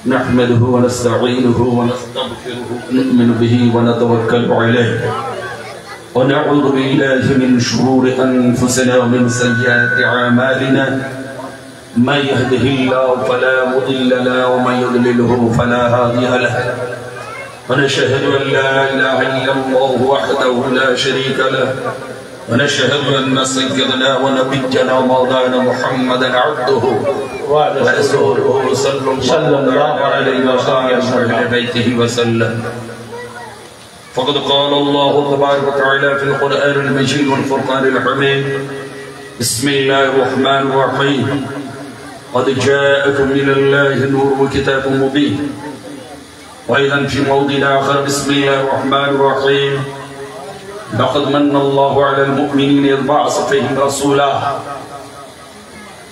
نحمده ونستعينه ونستغفره ونؤمن به ونتوكل عليه ونعوذ بالله من شرور أنفسنا ومن سيئات أعمالنا من يهده الله فلا مضل له ومن يضلله فلا هادي له ونشهد أن لا إله إلا الله وحده لا شريك له ونشهد أن سيدنا ونبينا ومولانا محمدا عبده ورسوله صلى الله عليه وعلى بيته وسلم فقد قال الله تبارك وتعالى في القرآن المجيد والفرقان الحميد بسم الله الرحمن الرحيم قد جاءكم من الله نور وكتاب مبين وأيضا في موضع آخر بسم الله الرحمن الرحيم لقد من الله على المؤمنين إذ بعث فيهم رسولا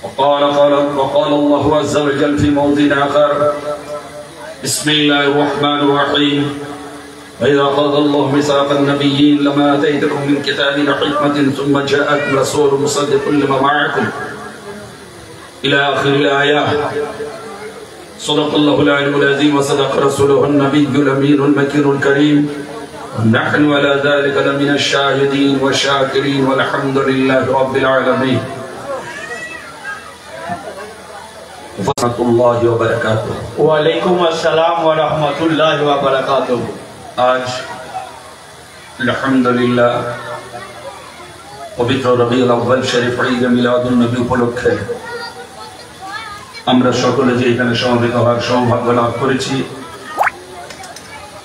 وقال الله عز وجل في موضع آخر بسم الله الرحمن الرحيم وإذا قال الله ميثاق النبيين لما آتيتكم من كتاب وحكمة ثم جاءكم رسول مصدق لما معكم إلى آخر الآيات صدق الله العلي العظيم وصدق رسوله النبي الأمين المكين الكريم ونحن على ذلك لمن الشاهدين والشاكرين والحمد لله رب العالمين ورحمة الله وبركاته وعليكم السلام ورحمة الله وبركاته आज अल्हम्दुलिल्लाह पवित्र रबीउल अव्वल शरीफ ईद मिलादुन नबी उपलक्षे আমরা সকলে যে এখানে সমবেত হওয়ার সৌভাগ্য লাভ করেছি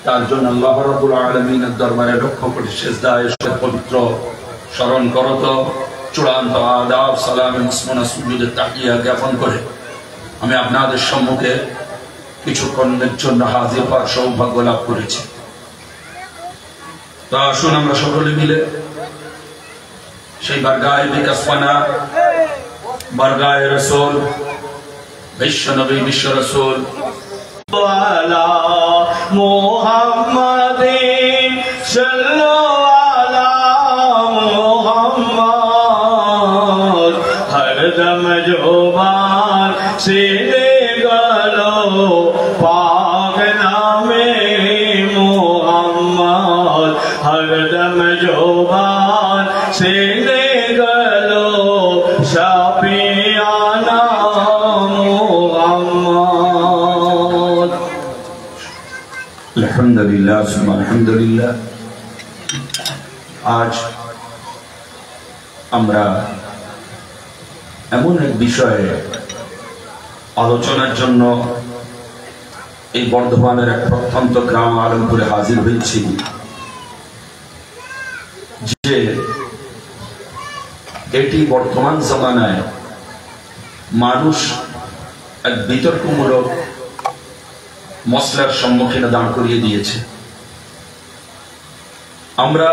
তার জন্য আল্লাহ রাব্বুল আলামিনের দরবারে লক্ষ কোটি সিজদায় পবিত্র স্মরণ করত চূড়ান্ত আদাব সালাম ইসমনা সুজুদে তাকিয়া জ্ঞাপন করে আমি আপনাদের সম্মুখে কিছুক্ষণের জন্য হাজির হওয়ার সৌভাগ্য লাভ করেছি। তো আসুন আমরা সকলে মিলে সেই বারগায়ে বিকাশপানা বারগায়ে রাসূল বিশ্ব নবী বিশ্ব রাসূল আলা মুহাম্মাদিন সাল্লাল্লাহু আলা মুহাম্মদ হরদম জোবান সে গলো পাক নামে মুহাম্মদ হরদম জোবান সে গলো শাফিয়ানা মুহাম্মদ। আলহামদুলিল্লাহ সুবহান আলহামদুলিল্লাহ। আজ আমরা এমন এক বিষয়ে আলোচনার জন্য এই বর্ধমানের এক প্রত্যন্ত গ্রাম আলমপুরে হাজির হয়েছি যে এটি বর্তমান জামানায় মানুষ এক বিতর্কমূলক মসলার সম্মুখীন দাঁড় করিয়ে দিয়েছে। আমরা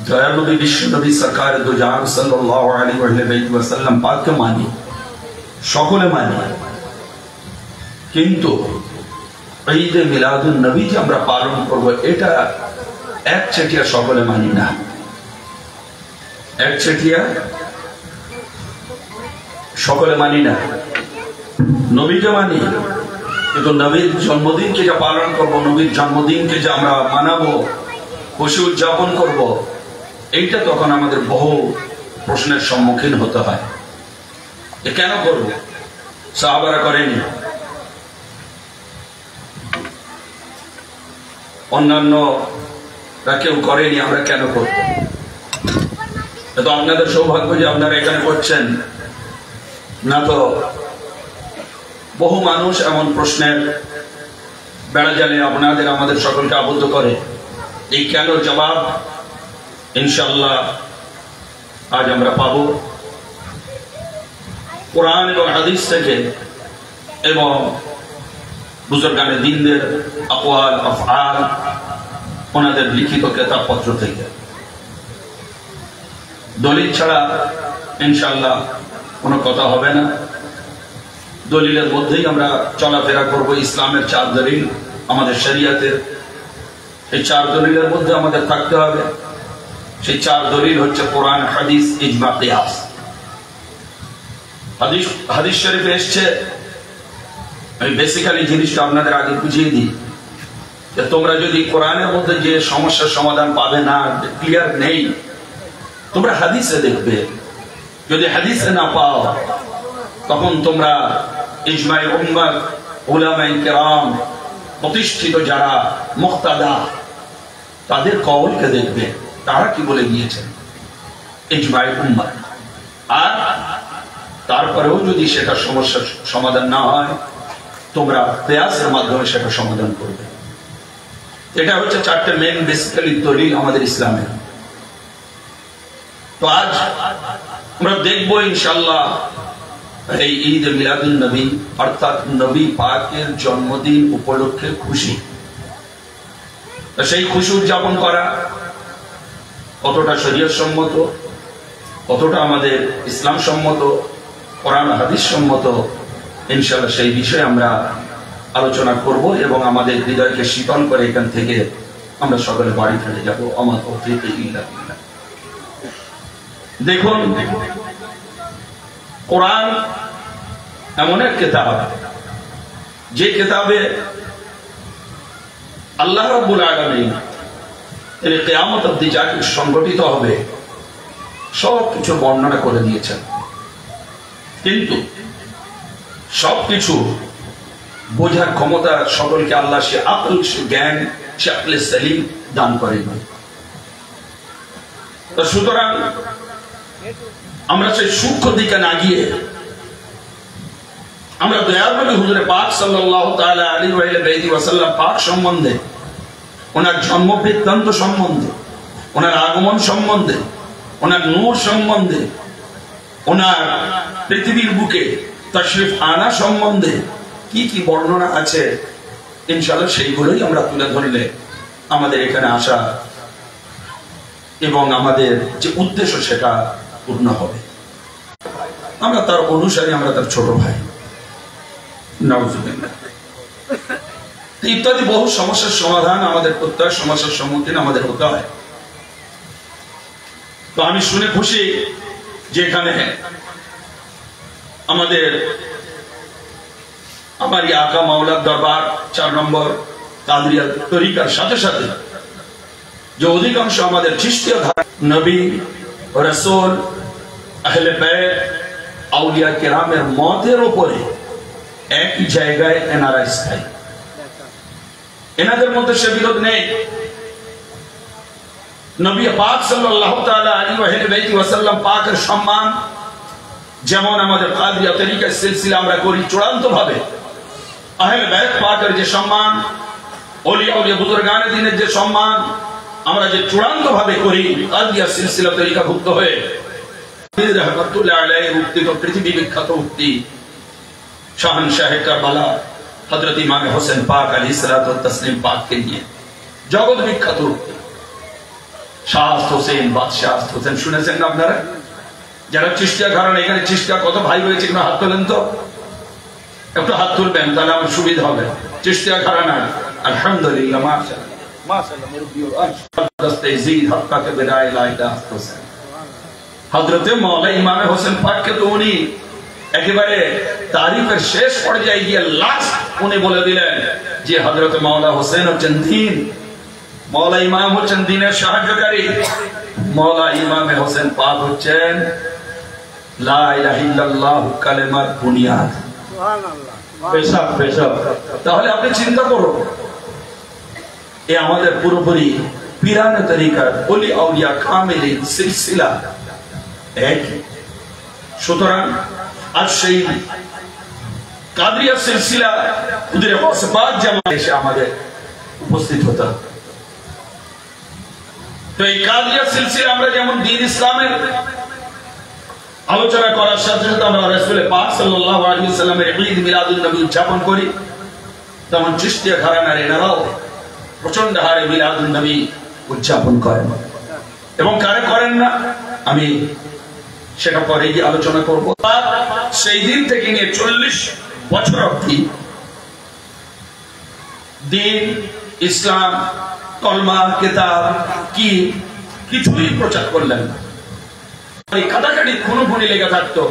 দয়ানবী বিশ্বনবী সরকার দু জাহান সাল্লাল্লাহু আলাইহি ওয়া সাল্লাম পাককে মানি, সকলে মানি, কিন্তু ঈদে মিলাদুন নবী যে আমরা পালন করব এটা একচেটিয়া সকলে মানি না। একচেটিয়া সকলে মানি না। নবীকে মানি, কিন্তু নবীর জন্মদিনকে যে পালন করব, নবীর জন্মদিনকে যে আমরা মানাবো, খুশি উদযাপন করব, এইটা তখন আমাদের বহু প্রশ্নের সম্মুখীন হতে হয়। এ কেন করব? সাহাবারা করেনি, অন্যান্যরা কেউ করেনি, আমরা কেন করব? তো আপনাদের সৌভাগ্য যে আপনারা এখানে করছেন, না তো বহু মানুষ এমন প্রশ্নের বেড়া জালে আপনাদের আমাদের সকলকে আবদ্ধ করে। এই কেন জবাব ইনশাআল্লাহ আজ আমরা পাবো কোরআন এবং হাদিস থেকে এবং বুজুর্গানে দ্বীনদের আকওয়াল আফআল, ওনাদের লিখিত কিতাবপত্র থেকে। দলিল ছাড়া ইনশাআল্লাহ কোনো কথা হবে না। দলিলের মধ্যেই আমরা চলাফেরা করব। ইসলামের চার দলিল আমাদের শরীয়তের, এই চার দলিলের মধ্যে আমাদের থাকতে হবে। সেই চার দলিল হচ্ছে কোরআন, হাদিস, ইজমা, কিয়াস। হাদিস শরীফে এসেছে, আমি বেসিক্যালি জিনিসটা আপনাদের আগে বুঝিয়ে দিই, যে তোমরা যদি কোরআনের মধ্যে যে সমস্যার সমাধান পাবে না, ক্লিয়ার নেই, তোমরা হাদিসে দেখবে। যদি হাদিসে না পাও, তখন তোমরা ইজমায়ে উম্মাত, উলামায়ে কেরাম, প্রতিষ্ঠিত যারা মুক্তাদা, তাদের কওলকে দেখবে, তারা কি বলে গিয়েছেন ইজমায়ে উম্মাত। আর তারপরেও যদি সেটা সমস্যার সমাধান না হয়, তোমরা কিয়াসের মাধ্যমে সেটা সমাধান করবে। এটা হচ্ছে চারটে মেন বেসিক্যালি দলিল আমাদের ইসলামের। তো আজ আমরা দেখবো ইনশাআল্লাহ এই ঈদ মিলাদুন নবী, অর্থাৎ নবী পাকের জন্মদিন উপলক্ষে খুশি। সেই খুশি উদযাপন করা কতটা শরীয়ত সম্মত, কতটা আমাদের ইসলাম সম্মত, কোরআন হাদিস সম্মত, ইনশাআল্লাহ সেই বিষয়ে আমরা আলোচনা করব এবং আমাদের হৃদয়কে শীতল করে এখান থেকে আমরা সকলে বাড়ি ফিরে যাব। আমার তৌফিক ইল্লা বিল্লাহ। দেখুন, কোরআন এমন এক কিতাব, যে কিতাবে আল্লাহ রাব্বুল আলামিন এর কিয়ামত অবধি যা কিছু সংঘটিত হবে সব কিছু বর্ণনা করে দিয়েছেন। কিন্তু সবকিছু বোঝার ক্ষমতা সকলকে আল্লাহ সে আকল, সে জ্ঞান, সে আকলে সালিম দান করেন। সুতরাং আমরা সেই সূক্ষ্ম দিকে না গিয়ে আমরা দয়ার নবী হুজুরে পাক সাল্লাল্লাহু তাআলা আলাইহি ওয়াসাল্লাম পাক সম্বন্ধে, ওনার জন্ম বৃত্তান্ত সম্বন্ধে, ওনার আগমন সম্বন্ধে, ওনার নূর সম্বন্ধে, ওনার পৃথিবীর বুকে তাশরিফ আনা সম্বন্ধে কি কি বর্ণনা আছে, ইনশাআল্লাহ সেইগুলোই আমরা তুলে ধরলে আমাদের এখানে আসা এবং আমাদের যে উদ্দেশ্য সেটা পূর্ণ হবে। আমরা তার অনুসারী, আমরা তার ছোট ভাই, নাউজুবিল্লাহ। ইত্যাদি বহু সমস্যার সমাধান আমাদের প্রত্যেক সমস্যার সম্মুখীন আমাদের হতে হয়। তো আমি শুনে খুশি যে এখানে আমাদের আমার আকা মাওলার দরবার 4 নম্বর কাদরিয়া তরিকার সাথে সাথে যে অধিকাংশ আমাদের চিশতিয়া ধারা, নবী, রাসূল, আহলে বাইত, আউলিয়া কেরামের মতের উপরে একই জায়গায় এনারা স্থায়ী। এনাদের মধ্যে সে বিরোধ নেই। নবী পাক সাল্লাল্লাহু তাআলা আলাইহি ওয়াসাল্লাম পাকের সম্মান যেমন আমাদের কাদরিয়া তরিকার সিলসিলা আমরা করি চূড়ান্ত ভাবে, আহলে বাইত পাকের যে সম্মান, ওলিয়া ওলিয়া বুজুর্গানে দ্বীনের যে সম্মান আমরা যে চূড়ান্ত ভাবে করি কাদরিয়া সিলসিলা তরিকাভুক্ত হয়ে, রাহমাতুল্লাহ আলাইহি উক্তিত পৃথিবী বিখ্যাত উক্তি শাহনশাহে কারবালা হযরত ইমাম হোসেন পাক আলাইহিস সালাতু ওয়াত তাসলিম পাককে নিয়ে জগৎ বিখ্যাত উক্তি। শাহ হোসেন, বাদশাহ হোসেন শুনেছেন না আপনারা? যারা চিশতিয়া ঘরানা, এখানে চিশতিয়া কত ভাই হয়েছে কিনা হাত তোলেন তো, একটু হাত তুলবেন তাহলে আমার সুবিধা হবে। চিশতিয়া ঘরানা আলহামদুলিল্লাহ, মাশাআল্লাহ মাশাআল্লাহ, মুরব্বি দস্তে জিদ হক্কা কে বিদায় লাইদা হোসেন হযরত মাওলা ইমাম হোসেন পাককে তো উনি একেবারে তারিফের শেষ পর্যায়ে গিয়ে লাস্ট উনি বলে দিলেন যে হযরত মাওলা হোসেন হচ্ছেন দ্বীন, মাওলা ইমাম হচ্ছেন দ্বীনের সাহায্যকারী, মাওলা ইমাম হোসেন পাক হচ্ছেন লা ইলাহা ইল্লাল্লাহ কালেমার বুনিয়াদ। সুবহানাল্লাহ, পেশাব পেশাব। তাহলে আপনি চিন্তা করুন, এ আমাদের পুরোপুরি পীরানে তরিকার ওলি আউলিয়া কামিলিন সিলসিলা একই। সুতরাং আজ সেই কাদরিয়া সিলসিলা হুজুরে গাউসে পাক জামান এসে আমাদের উপস্থিত হতে হবে। তো এই কাদরিয়া সিলসিলা আমরা যেমন দ্বীন ইসলামের আলোচনা করার সাথে সাথে আমরা রাসূল পাক সাল্লাল্লাহু আলাইহি ওয়াসাল্লামের ঈদ মিলাদুন নবী উদযাপন করি, তেমন চিশতিয়া ঘরানার এনারাও প্রচন্ড হারে মিলাদুন নবী উদযাপন করেন। এবং কারে করেন না আমি সেটা পরে গিয়ে আলোচনা করব। সেই দিন থেকে নিয়ে 40 বছর অবধি দ্বীন, ইসলাম, কলমা, কিতাব কি কিছুই প্রচার করলেন না। এই কাটাকাটি খুনোখুনি লেগে থাকতো,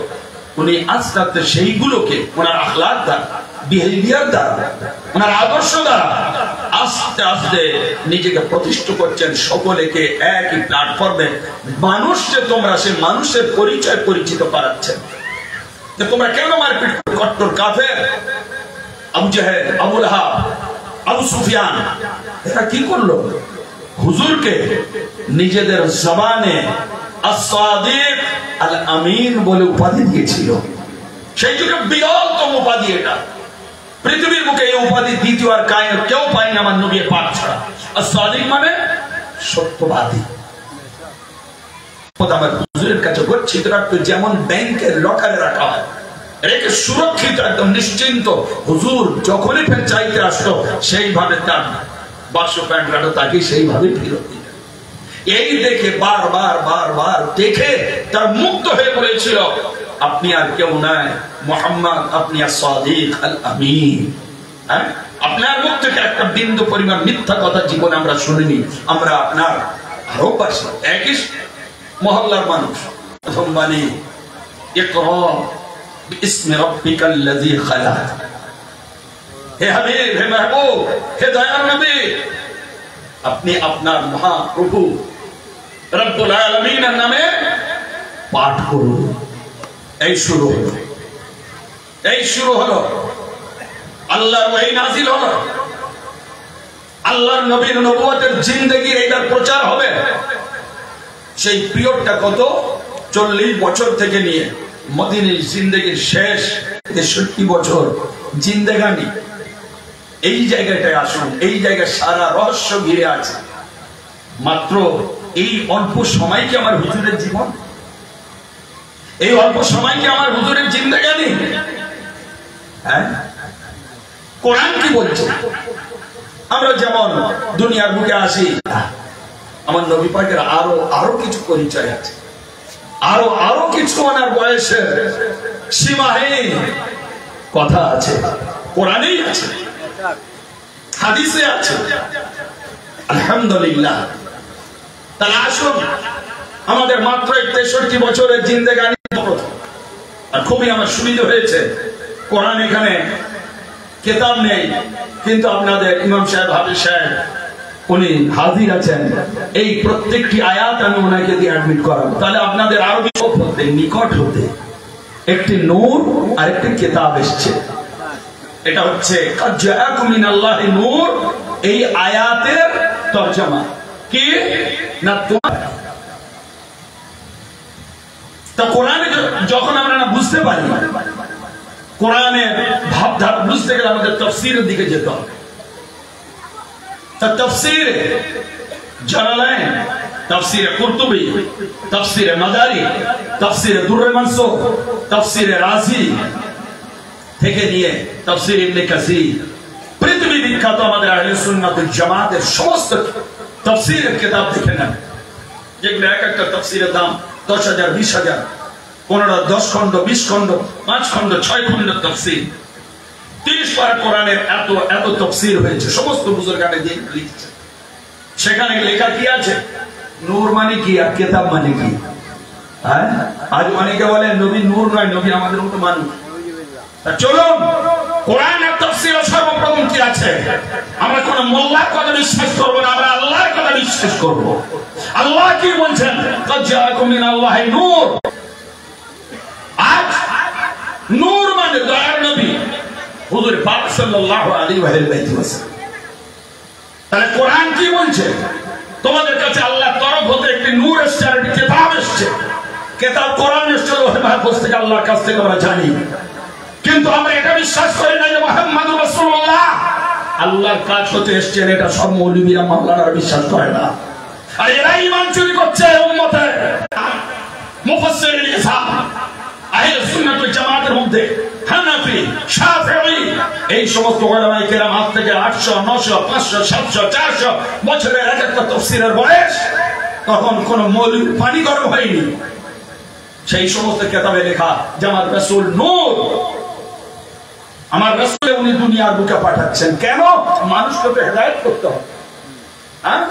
উনি আস্তে আস্তে সেইগুলোকে ওনার আখলাক দ্বারা, বিহেভিয়ার দ্বারা, ওনার আদর্শ দ্বারা আস্তে আস্তে নিজেকে প্রতিষ্ঠা করছেন সকলেকে একই প্ল্যাটফর্মে। মানুষ যে তোমরা, সে মানুষের পরিচয় পরিচিত করাচ্ছেন যে তোমরা কেন মারপিট, কট্টর কাফের আবু জাহেল, আবু লাহাব, আবু সুফিয়ান এরা কি করলো? হুজুরকে নিজেদের জবানে as-sadiq al-amin বলে উপাধি দিয়েছিল। সেই যুগে বিরলতম উপাধি এটা। পৃথিবীর বুকে এই উপাধি দ্বিতীয় আর কায়ের কেউ পায়নি আমার নবী পাক ছাড়া। as-sadiq মানে সত্যবাদী। আমার হুজুরের কাছে গচ্ছিত রাখতো, যেমন ব্যাংকের লকারে রাখা হয়, রেখে সুরক্ষিত একদম নিশ্চিন্ত। হুজুর যখনই ফের চাইতে আসতো সেইভাবে তার বাক্স প্যান্ট রাখতো, তাকে সেইভাবে ফেরত দিত। এই দেখে বারবার বারবার দেখে তার মুক্ত হয়ে বলেছিল, আপনি আর কেউ নাই মুহাম্মদ, আপনি as-sadiq al-amin। আপনার মুখ থেকে একটা বিন্দু পরিমাণ মিথ্যা কথা জীবনে আমরা শুনিনি। আমরা আপনার আরো পাশে একই মহল্লার মানুষ। প্রথম বাণী ইকরা বিসমি রাব্বিকাল্লাযী খালাক। হে হাবিব, হে মাহবুব, হে দয়ার নবী, আপনি আপনার মহাপ্রভু রব্বুল আলামিনের নামে পাঠ করুন। এই শুরু হলো, এই শুরু হলো। আল্লাহর ওহী নাযিল হলো, আল্লাহর নবীর নবুয়তের জিন্দেগির এইটার প্রচার হবে। সেই পিরিয়ডটা কত? 40 বছর থেকে নিয়ে মদিনার জিন্দেগির শেষ 63 বছর জিন্দেগানি। এই জায়গাটায় আসুন, এই জায়গায় সারা রহস্য ঘিরে আছে। মাত্র এই অল্প সময় কি আমার হুজুরের জীবন? এই অল্প সময় কি আমার হুজুরের জিন্দেগানি? হ্যাঁ, কোরআন কি বলছে? আমরা যেমন দুনিয়ার বুকে আসি, আমার নবী পাকের আরো কিছু পরিচয় আছে, আরো কিছু ওনার বয়সের সীমাহীন কথা আছে, কোরআনেই আছে, হাদিসে আছে। আলহামদুলিল্লাহ। তাহলে আসুন, আমাদের মাত্র 63 বছরের জিন্দেগানি। আর খুবই আমার সুবিধা হয়েছে, কোরআন এখানে কিতাব নেই, কিন্তু আপনাদের ইমাম সাহেব, হাফেজ সাহেব উনি হাজির আছেন। এই প্রত্যেকটি আয়াত আমি ওনাকে দিয়ে অ্যাডমিট করাবো। তাহলে আপনাদের আরো নিকট হতে একটি নূর আর একটি কিতাব এসছে। এটা হচ্ছে কাদ জাআকুম মিনাল্লাহি নূর। এই আয়াতের তরজমা কি না? তা কোরআনে যখন আমরা না বুঝতে পারি, কোরআনের ভাবধারা বুঝতে গেলে আমাদের তাফসীরের দিকে যেতে হবে। তাফসীর জালালাইন, তাফসীর কুরতুবী, তাফসীর মাদারি, তাফসীর দুররে মানসুর, তাফসীর রাজি থেকে নিয়ে তাফসীর ইবনে কাসীর, পৃথিবী বিখ্যাত আমাদের আহলে সুন্নাত ওয়াল জামাতের সমস্ত তাফসীরের কিতাব দেখে নেন, যেগুলো এক একটা তাফসীরের দাম 10,000, 20,000, 15, 10 খণ্ড, 20 খণ্ড, 5 খণ্ড, 6 খণ্ড তাফসীর। 30 পারা কোরআনের এত তাফসীর হয়েছে, সমস্ত বুজুর্গানে দিয়ে লিখছে। সেখানে লেখা কি আছে? নূর মানে কি আর কিতাব মানে কি? হ্যাঁ, আজ অনেকে বলে নবী নূর নয়, নবী আমাদের মতো মানুষ। চলুন, কোরআনের তাফসীরে সর্বপ্রথম কি আছে? আমরা কোন মোল্লার কথা বিশ্বাস করব না, আমরা আল্লাহর কথা বিশ্বাস করব। আল্লাহ কি বলছেন? কাদ জাআকুম মিনাল্লাহি নূর। আজ নূর মানে দয়ার নবী হুজুর পাক সাল্লাল্লাহু আলাইহি ওয়াসাল্লাম। তাহলে কোরআন কি বলছে? তোমাদের কাছে আল্লাহর তরফ হতে একটি নূর এসেছে, আর একটি কিতাব এসেছে। কিতাব কোরআন এসেছে লোহে মাহফুজ থেকে, আল্লাহর কাছ থেকে আমরা জানি। কিন্তু আমরা এটা বিশ্বাস করি না যে মুহাম্মদুর রাসূলুল্লাহ আল্লাহর কাছ হতে এসেছেন। এটা সব মৌলবীরা মাওলানারা বিশ্বাস করে না, আর এরা ঈমান চুরি করছে উম্মতে। মুফাসসিরুল ইসলাম আহলে সুন্নাত ওয়াল জামাতের মধ্যে হানাফি, শাফিঈ, এই সমস্ত উলামায়ে কেরাম আজ থেকে 800, 900, 500, 700, 400 বছরের এক একটা তাফসীরের বয়স, তখন কোন মৌলবী পানি গরম হয়নি। সেই সমস্ত কিতাবে লেখা যে আমার রাসূল নূর, আমার রাসূল উনি দুনিয়ার বুকে পাঠাচ্ছেন। কেন? মানুষকে তো হেদায়েত করতে হবে। হ্যাঁ,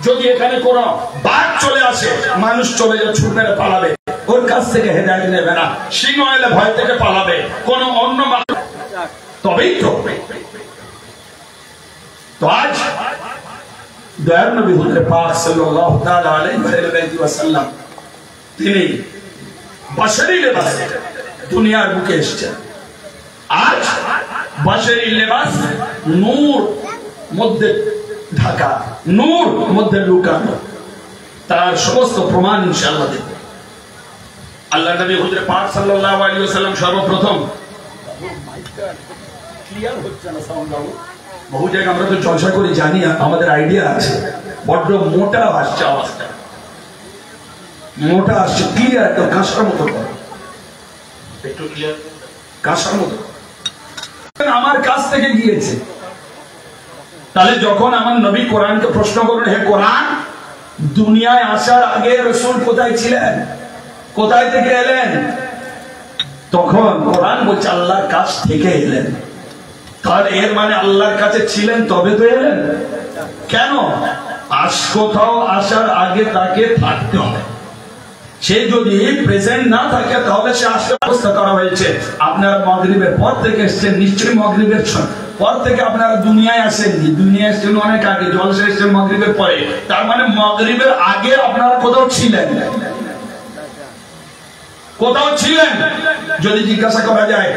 যদি এখানে কোনো বাঘ চলে আসে, মানুষ চলে যাবে, ছুট মেরে পালাবে, ওর কাছ থেকে হেদায়েত নেবে না, সিংহ এলে ভয় থেকে পালাবে, কোন অন্য মানুষ, তবেই তো আজ দয়ার নবী হুজুর পাক সাল্লাল্লাহু তাআলা আলাইহি ওয়াসাল্লাম তিনি বশরি লেবাসে দুনিয়ার বুকে এসেছেন। আজ বশরি লেবাস নূর মধ্যে ঢাকা, নূর মধ্যে লুকানো, তার সমস্ত প্রমাণ ইনশাআল্লাহ দেব। আল্লাহ নবী হুজুর পাক সাল্লাল্লাহু আলাইহি ওয়াসাল্লাম সর্বপ্রথম, ক্লিয়ার হচ্ছে না সাউন্ড বাবু, বহু জায়গায় আমরা তো চর্চা করি, জানি, আমাদের আইডিয়া আছে, বড্ড মোটা আসছে, আওয়াজটা মোটা আসছে, ক্লিয়ার একদম কাঁসার মতো করো, একটু ক্লিয়ার, কাঁসার মতো। আমার কাছ থেকে গিয়েছে, তাহলে যখন আমার নবী কোরআনকে প্রশ্ন করলেন, হে কোরআন, দুনিয়ায় আসার আগে রাসূল কোথায় ছিলেন, কোথায় থেকে এলেন, তখন কোরআন বলছে আল্লাহর কাছ থেকে এলেন। তাহলে এর মানে আল্লাহর কাছে ছিলেন তবে তো এলেন। কেন? কোথাও আসার আগে তাকে থাকতে হবে। সে যদি প্রেজেন্ট না থাকে তাহলে সে আসার ব্যবস্থা করা হয়েছে। আপনারা মাগরিবের পর থেকে এসেছেন, নিশ্চয়ই মাগরিবের পর থেকে আপনারা দুনিয়ায় আসেননি, দুনিয়ায় এসেছেন অনেক আগে, জলসা এসেছেন মাগরিবের পরে, তার মানে মাগরিবের আগে আপনারা কোথাও ছিলেন, কোথাও ছিলেন। যদি জিজ্ঞাসা করা যায়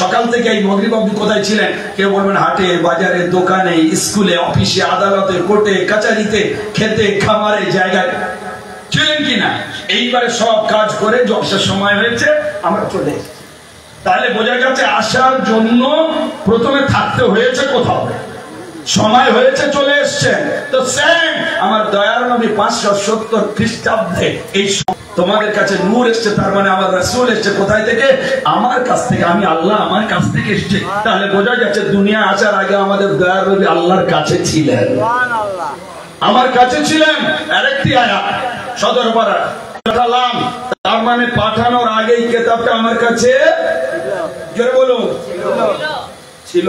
সকাল থেকে এই মাগরিব অবধি কোথায় ছিলেন, কেউ বলবেন হাটে, বাজারে, দোকানে, স্কুলে, অফিসে, আদালতে, কোর্টে, কাচারিতে, খেতে, খামারে, জায়গায় ছিলেন কিনা। এইবারে সব কাজ করে জলসার সময় হয়েছে, আমরা চলে এসেছি। তাহলে বোঝা যাচ্ছে আসার জন্য প্রথমে থাকতে হয়েছে কোথাও, সময় হয়েছে, চলে এসছেন। তো সেম আমার দয়ার নবী 570 খ্রিস্টাব্দে এই তোমাদের কাছে নূর এসছে, তার মানে আমার রাসূল এসছে কোথায় থেকে, আমার কাছ থেকে, আমি আল্লাহ আমার কাছ থেকে এসছে। তাহলে বোঝা যাচ্ছে দুনিয়া আসার আগে আমাদের দয়ার নবী আল্লাহর কাছে ছিলেন, আমার কাছে ছিলেন। আরেকটি আয়াত সদর পারা, তার মানে পাঠানোর আগেই কিতাবটা আমার কাছে, জোরে বলুন, ছিল,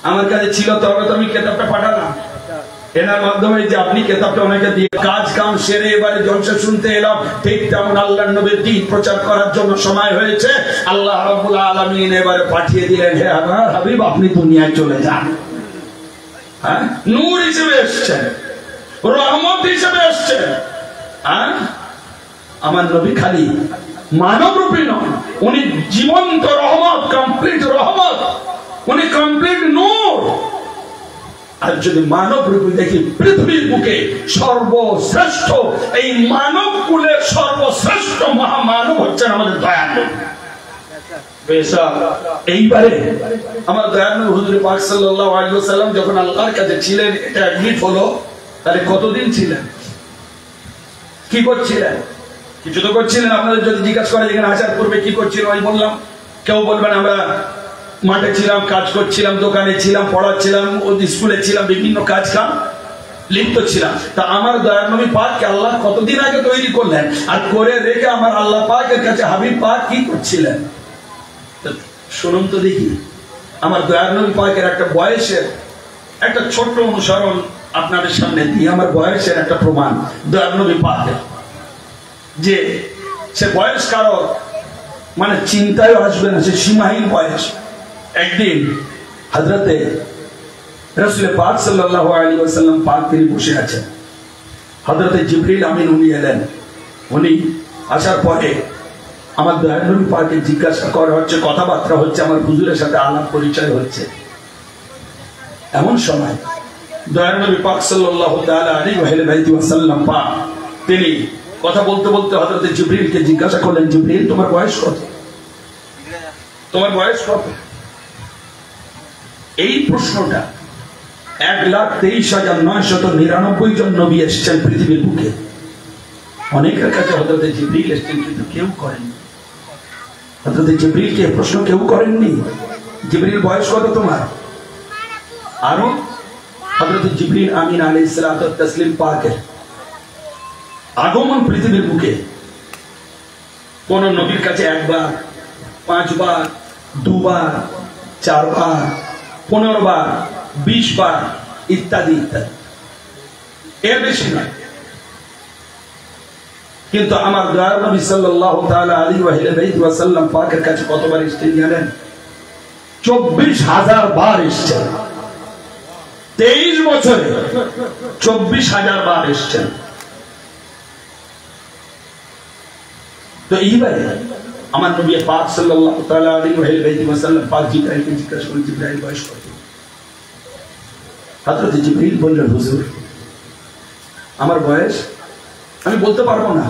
আমার কাছে ছিল, তবে তো আমি কিতাবটা পাঠালাম। এনার মাধ্যমে যে আপনি কিতাবটা ওনাকে দিয়ে কাজ কাম সেরে এবারে জলসা শুনতে এলাম, ঠিক তেমন আল্লাহর নবীর দ্বীন প্রচার করার জন্য সময় হয়েছে। আল্লাহ রাব্বুল আলামিন এবারে পাঠিয়ে দিলেন, হে আমার হাবিব, আপনি দুনিয়ায় চলে যান। হ্যাঁ, নূর হিসেবে এসেছেন, রহমত হিসেবে এসেছেন। হ্যাঁ, আমার নবী খালি মানব রূপী নন, উনি জীবন্ত রহমত, কমপ্লিট রহমত, উনি কমপ্লিট নূর। আর যদি মানব রূপী দেখি পৃথিবীর বুকে সর্বশ্রেষ্ঠ, এই মানব কুলের সর্বশ্রেষ্ঠ মহামানব হচ্ছেন আমাদের দয়াল নবী। এইবারে আমার দয়াল নবী হুজুর পাক সাল্লাল্লাহু আলাইহি ওয়াসাল্লাম যখন আল্লাহর কাছে ছিলেন, এটা অ্যাডমিট হলো, তাহলে কতদিন ছিলেন, কি করছিলেন? কিছু তো করছিলেন। আপনাদের যদি জিজ্ঞাসা করে এখানে আসার পূর্বে কি করছিলেন, আমি বললাম, কেউ বলবেন আমরা মাঠে ছিলাম, কাজ করছিলাম, দোকানে ছিলাম, পড়াচ্ছিলাম, স্কুলে ছিলাম, বিভিন্ন কাজ কাম লিপ্ত ছিলাম। তা আমার দয়ার নবী পাককে আল্লাহ কতদিন আগে তৈরি করলেন, আর করে রেখে আমার আল্লাহ পাকের কাছে হাবিব পাক কি করছিলেন শুনুন তো দেখি। আমার দয়ার নবী পাকের একটা বয়সের একটা ছোট্ট অনুসরণ আপনাদের সামনে দিয়ে, আমার বয়সের একটা প্রমাণ দয়ার নবী পাকের, যে সে বয়স কারো মানে চিন্তায় আসবে না, সে সীমাহীন বয়স। একদিন হযরতে রাসূল পাক সাল্লাল্লাহু আলাইহি ওয়াসাল্লাম পাক তিনি বসে আছেন, হযরতে জিবরিল আমিন উনি এলেন। উনি আসার পরে আমার দয়ার নবী পাককে জিজ্ঞাসা করা হচ্ছে, কথাবার্তা হচ্ছে, আমার হুজুরের সাথে আলাপ পরিচয় হচ্ছে। এমন সময় দয়ার নবী পাক সাল্লাল্লাহু তাআলা আলাইহি ওয়াসাল্লাম পাক তিনি কথা বলতে বলতে হযরতে জিবরিলকে জিজ্ঞাসা করলেন, জিবরিল তোমার বয়স কত, তোমার বয়স কত? এই প্রশ্নটা 1,23,999 জন নবী এসেছেন পৃথিবীর বুকে, অনেকের কাছে হযরতে জিবরিল এসেছেন, কিন্তু কেউ করেননি। হযরতে জিবরিলকে প্রশ্ন কেউ করেননি, জিবরিল বয়স কত তোমার? আরো হযরতে জিবরিল আমিন আলাইহিস সালাতু ওয়াত তাসলিম পাকের আগমন পৃথিবীর বুকে কোন নবীর কাছে একবার, 5 বার, 2 বার, 4 বার, 15 বার, 20 বার ইত্যাদি ইত্যাদি। এর বেশি নয়। কিন্তু আমার দয়ার নবী সাল্লাল্লাহু তাআলা আলাইহি ওয়াসাল্লাম পাকের কাছে কতবার এসেছেন জানেন? 24,000 বার এসেছেন। 23 বছরে 24,000 বার এসেছেন। তো এইবারে আমার নবী পাক সাল্লাল্লাহু তাআলা আলাইহি ওয়াসাল্লাম পাক জিবরাইলকে জিজ্ঞাসা করেন, জিবরাইল বয়স কত? হযরত জিবরিল বললেন, হুজুর আমার বয়স আমি বলতে পারবো না।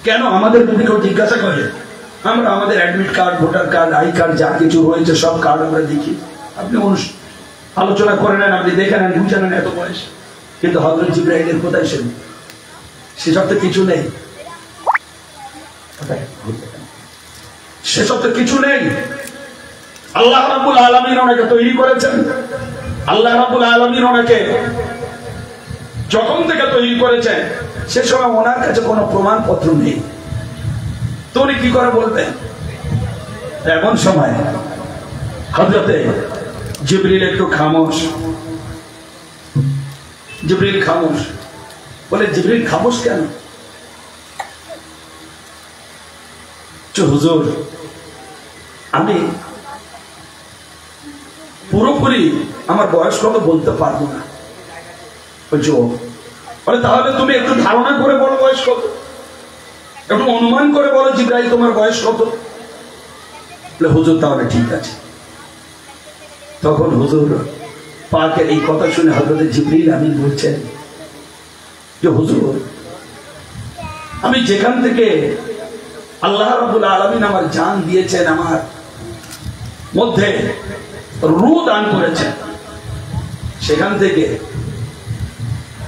কেন? আমাদের যদি কেউ জিজ্ঞাসা করে, আমরা আমাদের admit card, voter card, I card যা কিছু হয়েছে সব কার্ড আমরা দেখি। আপনি আলোচনা করে নেন, আপনি দেখে নেন, বুঝে নেন এত বয়স। কিন্তু হযরত জিবরাইলের কোথায় সেসব তো কিছু নেই, সেসব তো কিছু নেই। আল্লাহ রাব্বুল আলামিন ওনাকে তৈরি করেছেন। আল্লাহ রাব্বুল আলামিন ওনাকে যখন থেকে তৈরি করেছেন সে সময় ওনার কাছে কোনো প্রমাণপত্র নেই। তো উনি কি করে বলবেন? এমন সময় হযরতে জিবরিল একটু খামোশ। জিবরিল খামোশ। বলে, জিবরিল খামোশ কেন? হুজুর আমি পুরোপুরি আমার বয়স কত বলতে পারবো না। বলে, তাহলে তুমি একটু ধারণা করে বলো বয়স কত, একটু অনুমান করে বলো জিবরাইল তোমার বয়স কত। বলে, হুজুর তাহলে ঠিক আছে। তখন হুজুর পাকের এই কথা শুনে হযরত জিবরিল আমিন বলছেন যে, হুজুর আমি যেখান থেকে আল্লাহ রাব্বুল আলামিন আমার জান দিয়েছেন, আমার মধ্যে রূহ দান করেছেন, সেখান থেকে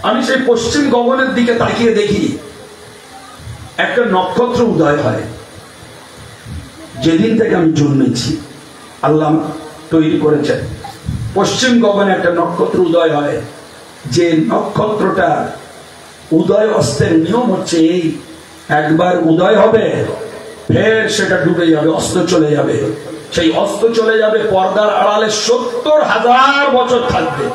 আমি সেই পশ্চিম গগনের দিকে তাকিয়ে দেখি একটা নক্ষত্র উদয় হয়। যেদিন থেকে আমি জন্মেছি আল্লাহ তৈরি করেছেন, পশ্চিম গগনে একটা নক্ষত্র উদয় হয়। যে নক্ষত্রটা উদয় অস্তের নিয়ম হচ্ছে এই, একবার উদয় হবে ফের সেটা ডুবে যাবে, অস্ত চলে যাবে। সেই অস্ত চলে যাবে, পর্দার আড়ালে 70,000 বছর থাকবে।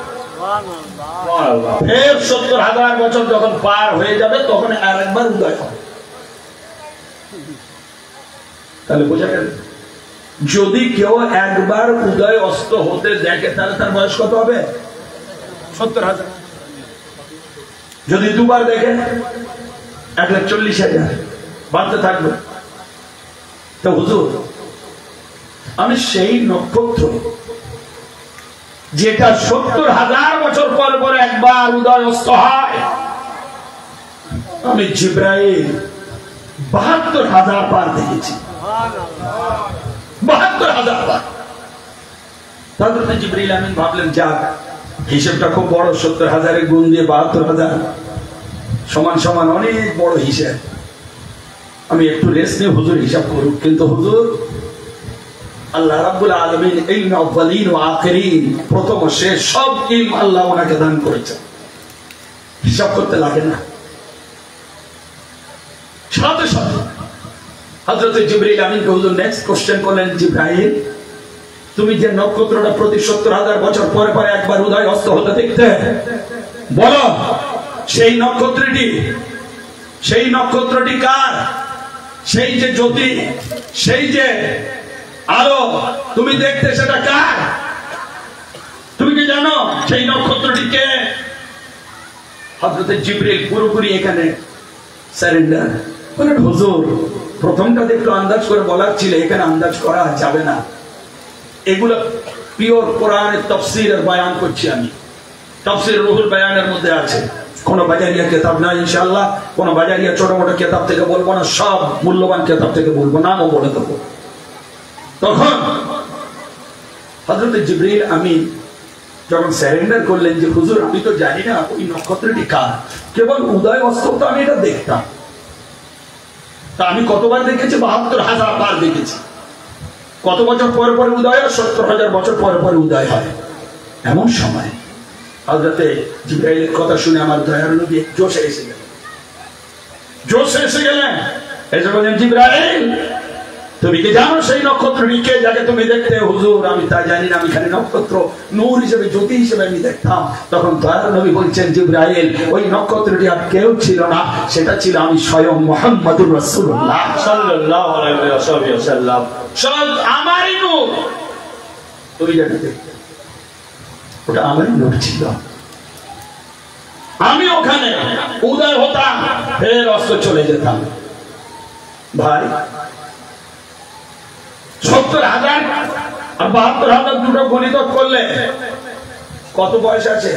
ফের 70,000 বছর যখন পার হয়ে যাবে তখন আর একবার উদয় হবে। তাহলে বোঝা গেল, যদি কেউ একবার উদয় অস্ত হতে দেখে তাহলে তার বয়স কত হবে? 70,000। যদি দুবার দেখে 1,40,000 বাড়তে থাকবে। তো হুজুর আমি সেই নক্ষত্র যেটা 70,000 বছর পর পর একবার উদয় অস্ত হয়, আমি জিবরাইল 72,000 বার দেখেছি। 72,000 বার। হযরত জিবরাইল আমিন ভাবলেন, যাক হিসাবটা খুব বড়, 70,000 এর গুণ দিয়ে 72,000 সমান সমান অনেক বড় হিসাব। আমি একটু রেস্ট নিয়ে হুজুর হিসাব করুক। কিন্তু হুজুর আল্লাহ রাব্বুল আলামিন ইলমে আউয়ালিন ওয়া আখিরিন, প্রথম ও শেষ সব ইলম আল্লাহ ওনাকে দান করেছেন, হিসাব করতে লাগে না। সাথে সাথে হযরত জিবরাইল আমিনকে হুজুর নেক্সট কোশ্চেন করলেন, জিবরাইল তুমি যে নক্ষত্রটা প্রতি 70,000 বছর পরে পরে একবার উদয় অস্ত হতে দেখতে, বলো সেই নক্ষত্রটি কার? সেই যে জ্যোতি, সেই যে আলো তুমি দেখতে, সেটা কার? তুমি কি জানো সেই নক্ষত্রটি কে? হযরত জিবরিল পুরোপুরি এখানে সারেন্ডার। বলেন, হুজুর প্রথমটা একটু আন্দাজ করে বলার ছিল, এখানে আন্দাজ করা যাবে না। এগুলো পিওর কোরআনের তাফসীরের বয়ান করছি আমি। তাফসীর রুহুল বয়ানের মধ্যে আছে, কোন বাজারিয়া কিতাব না ইনশাআল্লাহ, কোন বাজারিয়া ছোট মোটো কিতাব থেকে বলবো না, সব মূল্যবান কিতাব থেকে বলবো, নামও বলে দেবো। তখন হযরত জিবরিল আমিন যখন সারেন্ডার করলেন যে হুজুর আমি তো জানি না ওই নক্ষত্রটি কার, কেবল উদয় অস্ত তো আমি এটা দেখতাম। তা আমি কতবার দেখেছি? 72,000 বার দেখেছি। কত বছর পরে পরে উদয় হয়? 70,000 বছর পরে পরে উদয় হয়। এমন সময় হযরতে জিবরাইলের কথা শুনে আমার দয়ার নবী জোশে এসে গেলেন। এই যে বলেন, জিবরাইল তুমি কি জানো সেই নক্ষত্রটি কে, যাকে তুমি দেখতে? হুজুর আমি তা জানি না, আমি খালি নক্ষত্র নূর হিসেবে, জ্যোতি হিসেবে আমি দেখতাম। তখন দয়ার নবী বলছেন, জিবরাইল ওই নক্ষত্রটি আর কেউ ছিল না, সেটা ছিল আমি স্বয়ং মুহাম্মদুর রাসূলুল্লাহ সাল্লাল্লাহু আলাইহি ওয়াসাল্লাম। সব আমারই নূর। তুমি যাকে দেখতে ওটা আমারই নূর ছিল। আমি ওখানে উদয় হতাম, ফের অস্ত চলে যেতাম। ভাই ৭০,০০০ আর ৭২,০০০ দুটো গণিত করলে কত বয়স আছে?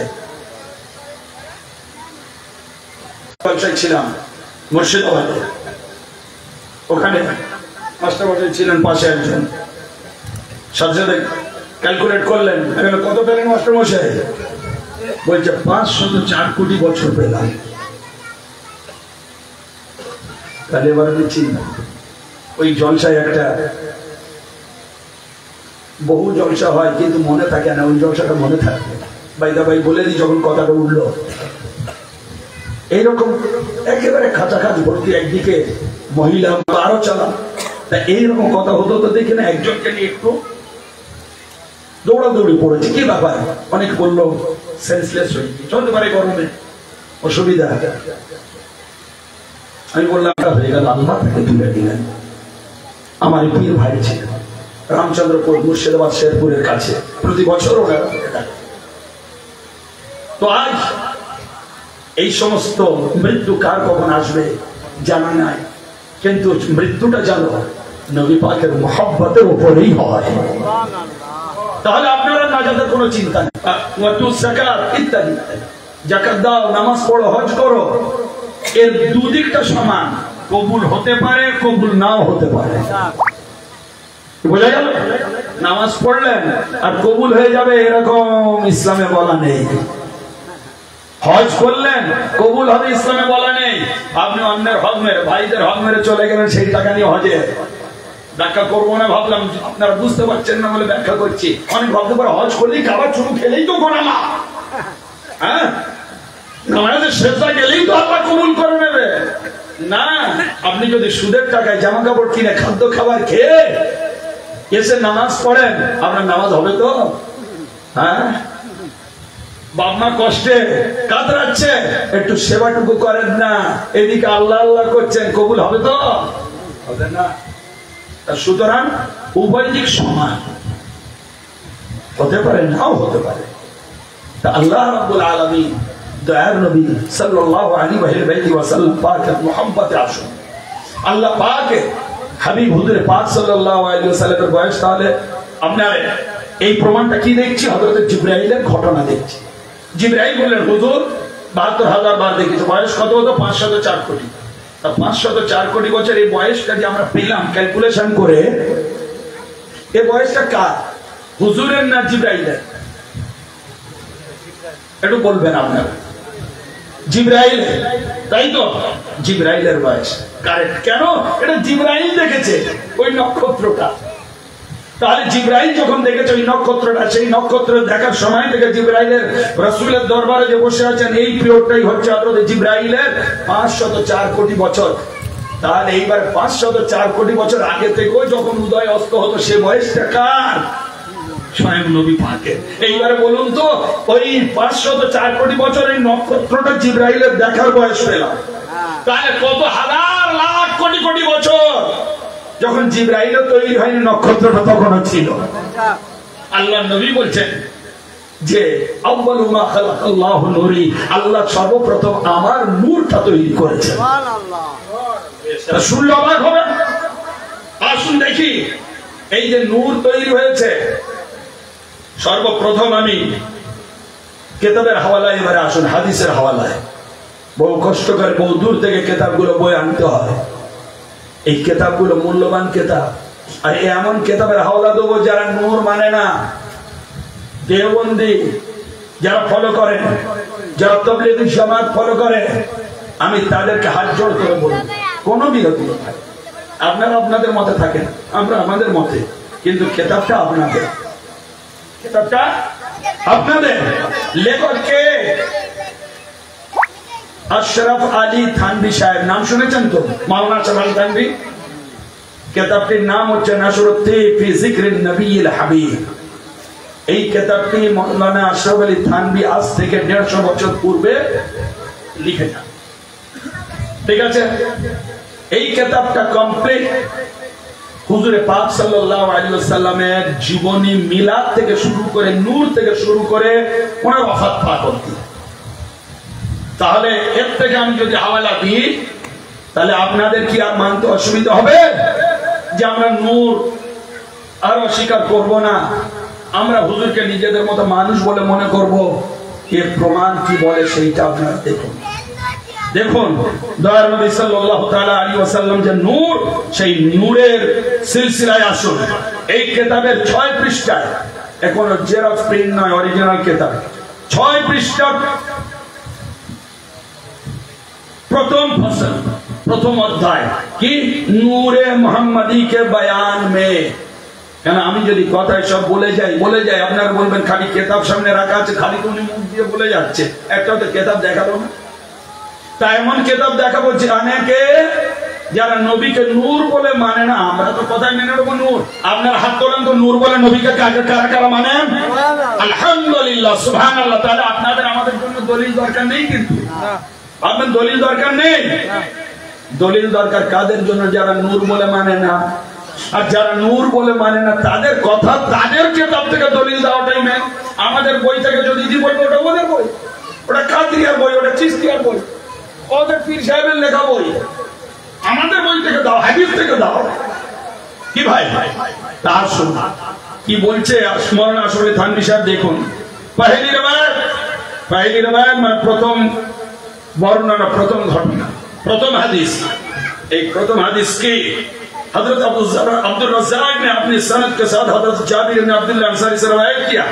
ছিলাম মুর্শিদাবাদে, ওখানে মাস্টারমশাই ছিলেন, পাশে একজন, সাথে সাথে ক্যালকুলেট করলেন, কত পেলেন মাস্টারমশাই? বলছে ৫০৪ কোটি বছর পেলাম। তাহলে এবার দিচ্ছি না, ওই জলসায় একটা বহু জলসা হয় কিন্তু মনে থাকে না, ওই জলসাটা মনে থাকবে। বাইদা ভাই বলে দিই, যখন কথাটা উঠলো এইরকম একেবারে খাঁচাখাঁচ ভর্তি, একদিকে মহিলা আরো চালান, তা এইরকম কথা হতো তো দেখি না, একজনকে নিয়ে একটু দৌড়াদৌড়ি পড়েছে, কি ব্যাপার? অনেক বললো সেন্সলেস হয়ে চলতে পারে, গরমে অসুবিধা। আমি বললাম হয়ে গেল, আল্লাহ তাকে তুলে দিলেন। আমার পীর ভাই ছিল রামচন্দ্রপুর, মুর্শিদাবাদ, শেরপুরের কাছে, প্রতি বছর ওরা। তো আজ এই সমস্ত মৃত্যু কার কখন আসবে জানা নাই, কিন্তু মৃত্যুটা জানো নবী পাকের মুহাব্বতের উপরেই হয়। তাহলে আপনারা নাজাতের কোনো চিন্তা নেই। ইত্যাদি, যাকাত দাও, নামাজ পড়ো, হজ করো, এর দুদিকটা সমান। কবুল হতে পারে, কবুল নাও হতে পারে। বোঝা গেল? নামাজ পড়লেন আর কবুল হয়ে যাবে এরকম ইসলামে বলা নেই। হজ করলেন কবুল হবে ইসলামে বলা নেই। আপনি অন্যের হক মেরে, ভাইদের হক মেরে চলে গেলেন সেই টাকা নিয়ে হজে। ব্যাখ্যা করবো না ভাবলাম, আপনারা বুঝতে পারছেন না বলে ব্যাখ্যা করছি। অনেক ভাবতে পারে হজ করলেই খাবার শুরু খেলেই তো গোনামা, হ্যাঁ নামাজের শেষটা গেলেই তো আল্লাহ কবুল করে নেবে। না, আপনি যদি সুদের টাকায় জামা কাপড় কিনে খাদ্য খাবার খেয়ে এসে নামাজ পড়েন, আপনার নামাজ হবে তো? হ্যাঁ, বাপমা কষ্টে কাতরাচ্ছে, একটু সেবাটুকু করেন না, এদিকে আল্লাহ আল্লাহ করছেন, কবুল হবে তো? হবে না। সুতরাং উভয় দিক সমান, হতে পারে নাও হতে পারে। তা আল্লাহ রাব্বুল আলামিন দয়ার নবী সাল্লাল্লাহু আলাইহি ওয়াসাল্লাম পাকের মুহাব্বতে আসুন। আল্লাহ পাকের হাবিব হুজুর পাক সাল্লাল্লাহু আলাইহি ওয়াসাল্লামের বয়স, তাহলে আপনার এই প্রমাণটা কি দেখছি? হযরত জিবরাইলের ঘটনা দেখছি। জিবরাইল বললেন, হুজুর ৭২,০০০ বার দেখেছি। বয়স কত হতো? ৫০৪ কোটি। তা ৫০৪ কোটি বছর এই বয়সটা যে আমরা পেলাম ক্যালকুলেশন করে, এই বয়সটা কার? হুজুরের না জিবরাইলের? একটু বলবেন আপনারা। জিবরাইল, তাই তো? জিবরাইলের বয়স কারেক্ট। কেন? এটা জিবরাইল দেখেছে ওই নক্ষত্রটা। তাহলে জিবরাইল যখন দেখেছে ওই নক্ষত্রটা, সেই নক্ষত্র দেখার সময় থেকে জিবরাইলের রাসূলের দরবারে যে বসে আছেন, এই পিরিয়ডটাই হচ্ছে হযরত জিবরাইলের ৫০৪ কোটি বছর। তাহলে এইবার ৫০৪ কোটি বছর আগে থেকেও যখন উদয় অস্ত হতো, সে বয়সটা কার? স্বয়ং নবী পাকের। এইবারে বলুন তো, ওই ৫০৪ কোটি বছর এই নক্ষত্রটা জিবরাইলের দেখার বয়স পেলাম। তাহলে কত হাজার লাখ কোটি কোটি বছর যখন জিবরাইলও তৈরি হয়নি, নক্ষত্রটা তখনও ছিল। আল্লাহ নবী বলছেন যে আউয়ালু মা খালাকাল্লাহু নূরি, আল্লাহ সর্বপ্রথম আমার নূরটা তৈরি করেছেন। সুবহানাল্লাহ। শুনলে অবাক হবেন। আসুন দেখি, এই যে নূর তৈরি হয়েছে, সর্বপ্রথম আমি কেতাবের হাওয়ালায়, এবারে আসুন হাদিসের হাওয়ালায়। বহু কষ্ট করে বহু দূর থেকে কেতাবগুলো বই আনতে হয়। এই কেতাবগুলো মূল্যবান কেতাব, আর এমন কেতাবের হাওলা দেবো যারা নূর মানে না, দেওবন্দি যারা ফলো করে, যারা তাবলীগী জামাত ফলো করে, আমি তাদেরকে হাত জোড় করে বলবো কোনো বিরতি নেই। আপনারা আপনাদের মতে থাকেন, আমরা আমাদের মতে, কিন্তু কেতাবটা আপনাদের। কেতাবটা আপনাদের। লেখক কে? আশরাফ আলী থানভী সাহেব। নাম শুনেছেন তো? মাওলানা আশরাফ আলী থানভী। কিতাবটির নাম হচ্ছে নাশরুত-তি ফি যিকরিন নবিয়্যিল হাবিব। এই কিতাবটি মাওলানা আশরাফ আলী থানভী আজ থেকে 150 বছর পূর্বে লিখেছেন। ঠিক আছে, এই কিতাবটা কমপ্লিট হুজুরে পাক সাল্লাল্লাহু আলাইহি ওয়াসাল্লামের জীবনী, মিলাদ থেকে শুরু করে, নূর থেকে শুরু করে ওনার ওয়াফাত পর্যন্ত। তাহলে এর থেকে আমি যদি হাওয়ালা দিই, তাহলে আপনাদের কি আর মানতে অসুবিধা হবে যে আমরা নূর আর অস্বীকার করব না, আমরা হুজুরকে নিজেদের মতো মানুষ বলে মনে করব? এর প্রমাণ কি বলে সেইটা আপনারা দেখুন। দেখুন দয়ার নবী সাল্লাল্লাহু তাআলা আলাইহি ওয়াসাল্লাম যে নূর, সেই নূরের সিলসিলায় আসুন। এই কিতাবের 6 পৃষ্ঠায়, এখনো জেরক্স প্রিন্ট নয়, অরিজিনাল কিতাব, 6 পৃষ্ঠা, প্রথম ফসল, প্রথম অধ্যায় কি? নূরে মুহাম্মাদি কে বয়ান মে। কেন আমি যদি কথায় সব বলে যাই আপনারা বলবেন খালি কিতাব সামনে রাখা আছে, খালি কোন মুখ দিয়ে বলে যাচ্ছে, একটা তো কিতাব দেখাবো না। তাই এমন কিতাব দেখাবো অনেকে যারা নবীকে নূর বলে মানে না। আমরা তো কথায় মেনে নেবো নূর। আপনারা হাত তোলেন তো, নূর বলে নবীকে কারা কারা মানেন? আলহামদুলিল্লাহ, সুবহানাল্লাহ। তাহলে আপনাদের আমাদের জন্য দলিল দরকার নেই, কিন্তু আপনার দলিল দরকার নেই। দলিল দরকার কাদের জন্য? যারা নূর বলে মানে না। আর যারা নূর বলে মানে না তাদের কথা, তাদের কিতাব থেকে দলিল দেওয়াটাই মেন। আমাদের বই থেকে যদি বলবো ওটা ওদের বই, ওটা কাদরিয়ার বই, ওটা চিশতিয়ার বই, ওদের পীর সাহেবের লেখা বই। আমাদের বই থেকে দাও, হাদিস থেকে দাও। কি ভাই তার শোনা কি বলছে মাওলানা আশরাফ আলী থানভী সাহেব? দেখুন, পহেলি রওয়ায়াত মানে প্রথম বর্ণনা, প্রথম ঘটনা, প্রথম হাদিস। এই প্রথম হাদিস কি? हजरत अब्दुल रज़्ज़ाक़ ने अपनी सनद के साथ हजरत जाबिर इब्न अब्दुल्लाह अंसारी से रवायत किया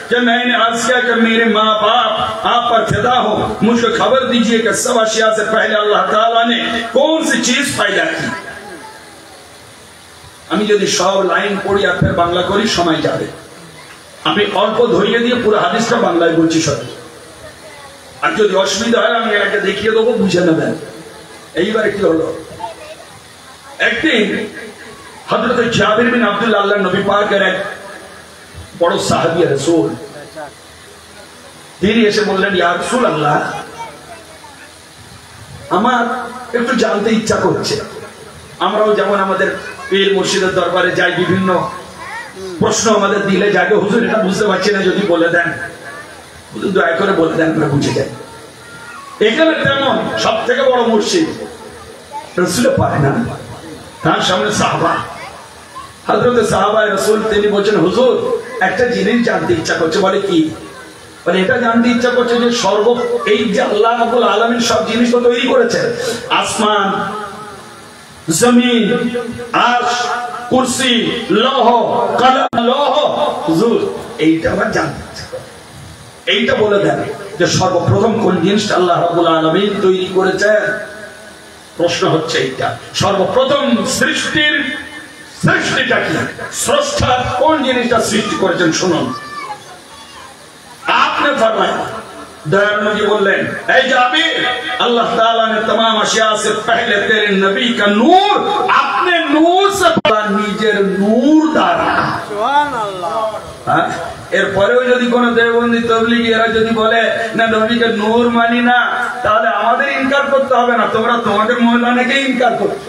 कि मैंने अर्ज किया कि मेरे माँ बाप आप पर फिदा हो, मुझे खबर दीजिए कि सब अशिया से पहले अल्लाह ताला ने कौन सी चीज पैदा की। আমি যদি সব লাইন পড়ি আর ফের বাংলা করি সময় যাবে। আমি অল্প ধরিয়ে দিয়ে পুরো হাদিসটা বাংলায় বলছি সব। আর যদি অসুবিধা হয় আমি এটাকে দেখিয়ে দেবো, বুঝে নেবেন। এইবারে কি হলো, একদিন হযরত জাবির বিন আব্দুল্লাহ আল্লাহর নবী পাকের এক বড় সাহাবী রাসূল, তিনি এসে বললেন, ইয়া রাসূলুল্লাহ, আমার একটু জানতে ইচ্ছা করছে। আমরাও যেমন আমাদের পীর মুর্শিদের দরবারে যাই, বিভিন্ন প্রশ্ন আমাদের দিলে যাকে, হুজুর এটা বুঝতে পারছি না, যদি বলে দেন, হুজুর দয়া করে বলে দেন, আমরা বুঝে যাই। এখানে তেমন সব থেকে বড় মুর্শিদ রাসূল পারে না, তার সামনে সাহাবা, হযরতে সাহাবায়ে রাসূল, তিনি বলেন, হুজুর একটা জিনিস জানতে ইচ্ছা করছে। বলে কি? বলে এটা জানতে ইচ্ছা করছে যে এই যে আল্লাহ রাব্বুল আলামিন সব জিনিস তো তৈরি করেছেন, আসমান, জমিন, আরশ, কুরসি, লৌহ কলম, লৌহ, হুজুর এইটা আবার জানতে ইচ্ছা করে। এইটা বলে দেন যে সর্বপ্রথম কোন জিনিসটা আল্লাহ রাব্বুল আলামিন তৈরি করেছেন। প্রশ্ন হচ্ছে এইটা, সর্বপ্রথম সৃষ্টিটা কি? স্রষ্টা কোন জিনিসটা সৃষ্টি করেছেন শুনুন। আপনি ফরমায়া, दयाल नबी बोलें, ऐ जाबिर, अल्लाह ताला ने तमाम अशिया से पहले तेरे नबी का नूर, अपने नूर से निजेर नूर दारा। सुभान अल्लाह। এরপরেও যদি কোন দেওবন্দি তবলিগী এরা যদি বলে না নবীকে নূর মানি না, তাহলে আমাদের ইনকার করতে হবে না। তোমরা তোমাদের মাওলানাকে ইনকার করছো,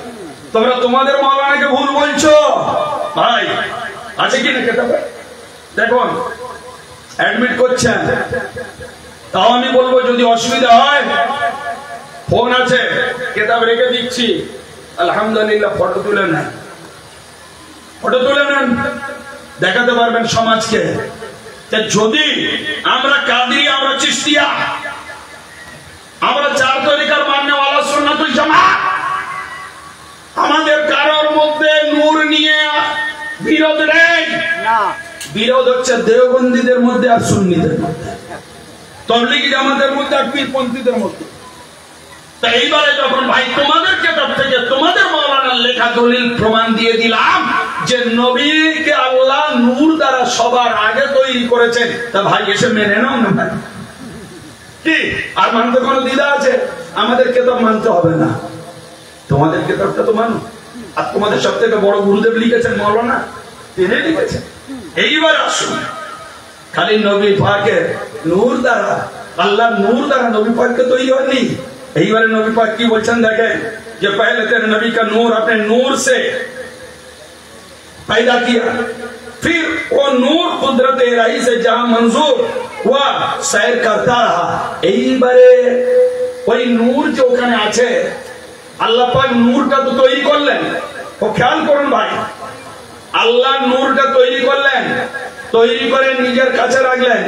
তোমরা তোমাদের মাওলানাকে ভুল বলছো। ভাই আছে কি না কিতাবে? দেখুন অ্যাডমিট করছেন, তাও আমি বলবো যদি অসুবিধা হয় ফোন আছে, কিতাব রেখে দিচ্ছি, আলহামদুলিল্লাহ ফটো তুলে নেন, ফটো তুলে নেন, দেখাতে পারবেন সমাজকে। যদি আমরা কাদিরি, আমরা চিশতিয়া, আমরা চার তরিকার মাননেওয়ালা সুন্নাতুল জামাত, আমাদের কারোর মধ্যে নূর নিয়ে বিরোধ নেই। বিরোধ হচ্ছে দেওবন্দীদের মধ্যে আর সুন্নিদের মধ্যে, তবলিগী জামাতের মধ্যে আর পীরপন্থীদের মধ্যে। তা এইবারে যখন ভাই তোমাদের কিতাব থেকে তোমাদের মাওলানার লেখা দলিল প্রমাণ দিয়ে দিলাম যে নবীকে আল্লাহ নূর দ্বারা সবার আগে তৈরি করেছেন, তা ভাই এসে মেনে নাও না ভাই। কি আর মানতে কোনো দ্বিধা আছে? আমাদের কিতাব মানতে হবে না, তোমাদের কিতাবটা তো মানো। আর তোমাদের সব থেকে বড় গুরুদেব লিখেছেন মৌলানা, তিনি লিখেছেন। এইবার আসুন, খালি নবী পাকের নূর দ্বারা, আল্লাহর নূর দ্বারা নবী পাককে তৈরি হয়নি। এইবারে নবী পাক কি বলছেন দেখেন, যে पहले तेरे नबी का नूर अपने नूर से पैदा किया, फिर वो नूर कुदरत इलाही से जहां मंजूर हुआ सैर करता रहा। এইবারে ওই নূর যে ওখানে আছে, আল্লাহ পাক নূরটা তো তৈরি করলেন। ও খেয়াল করুন ভাই, আল্লাহ নূরটা তৈরি করলেন, তৈরি করে নিজের কাছে রাখলেন।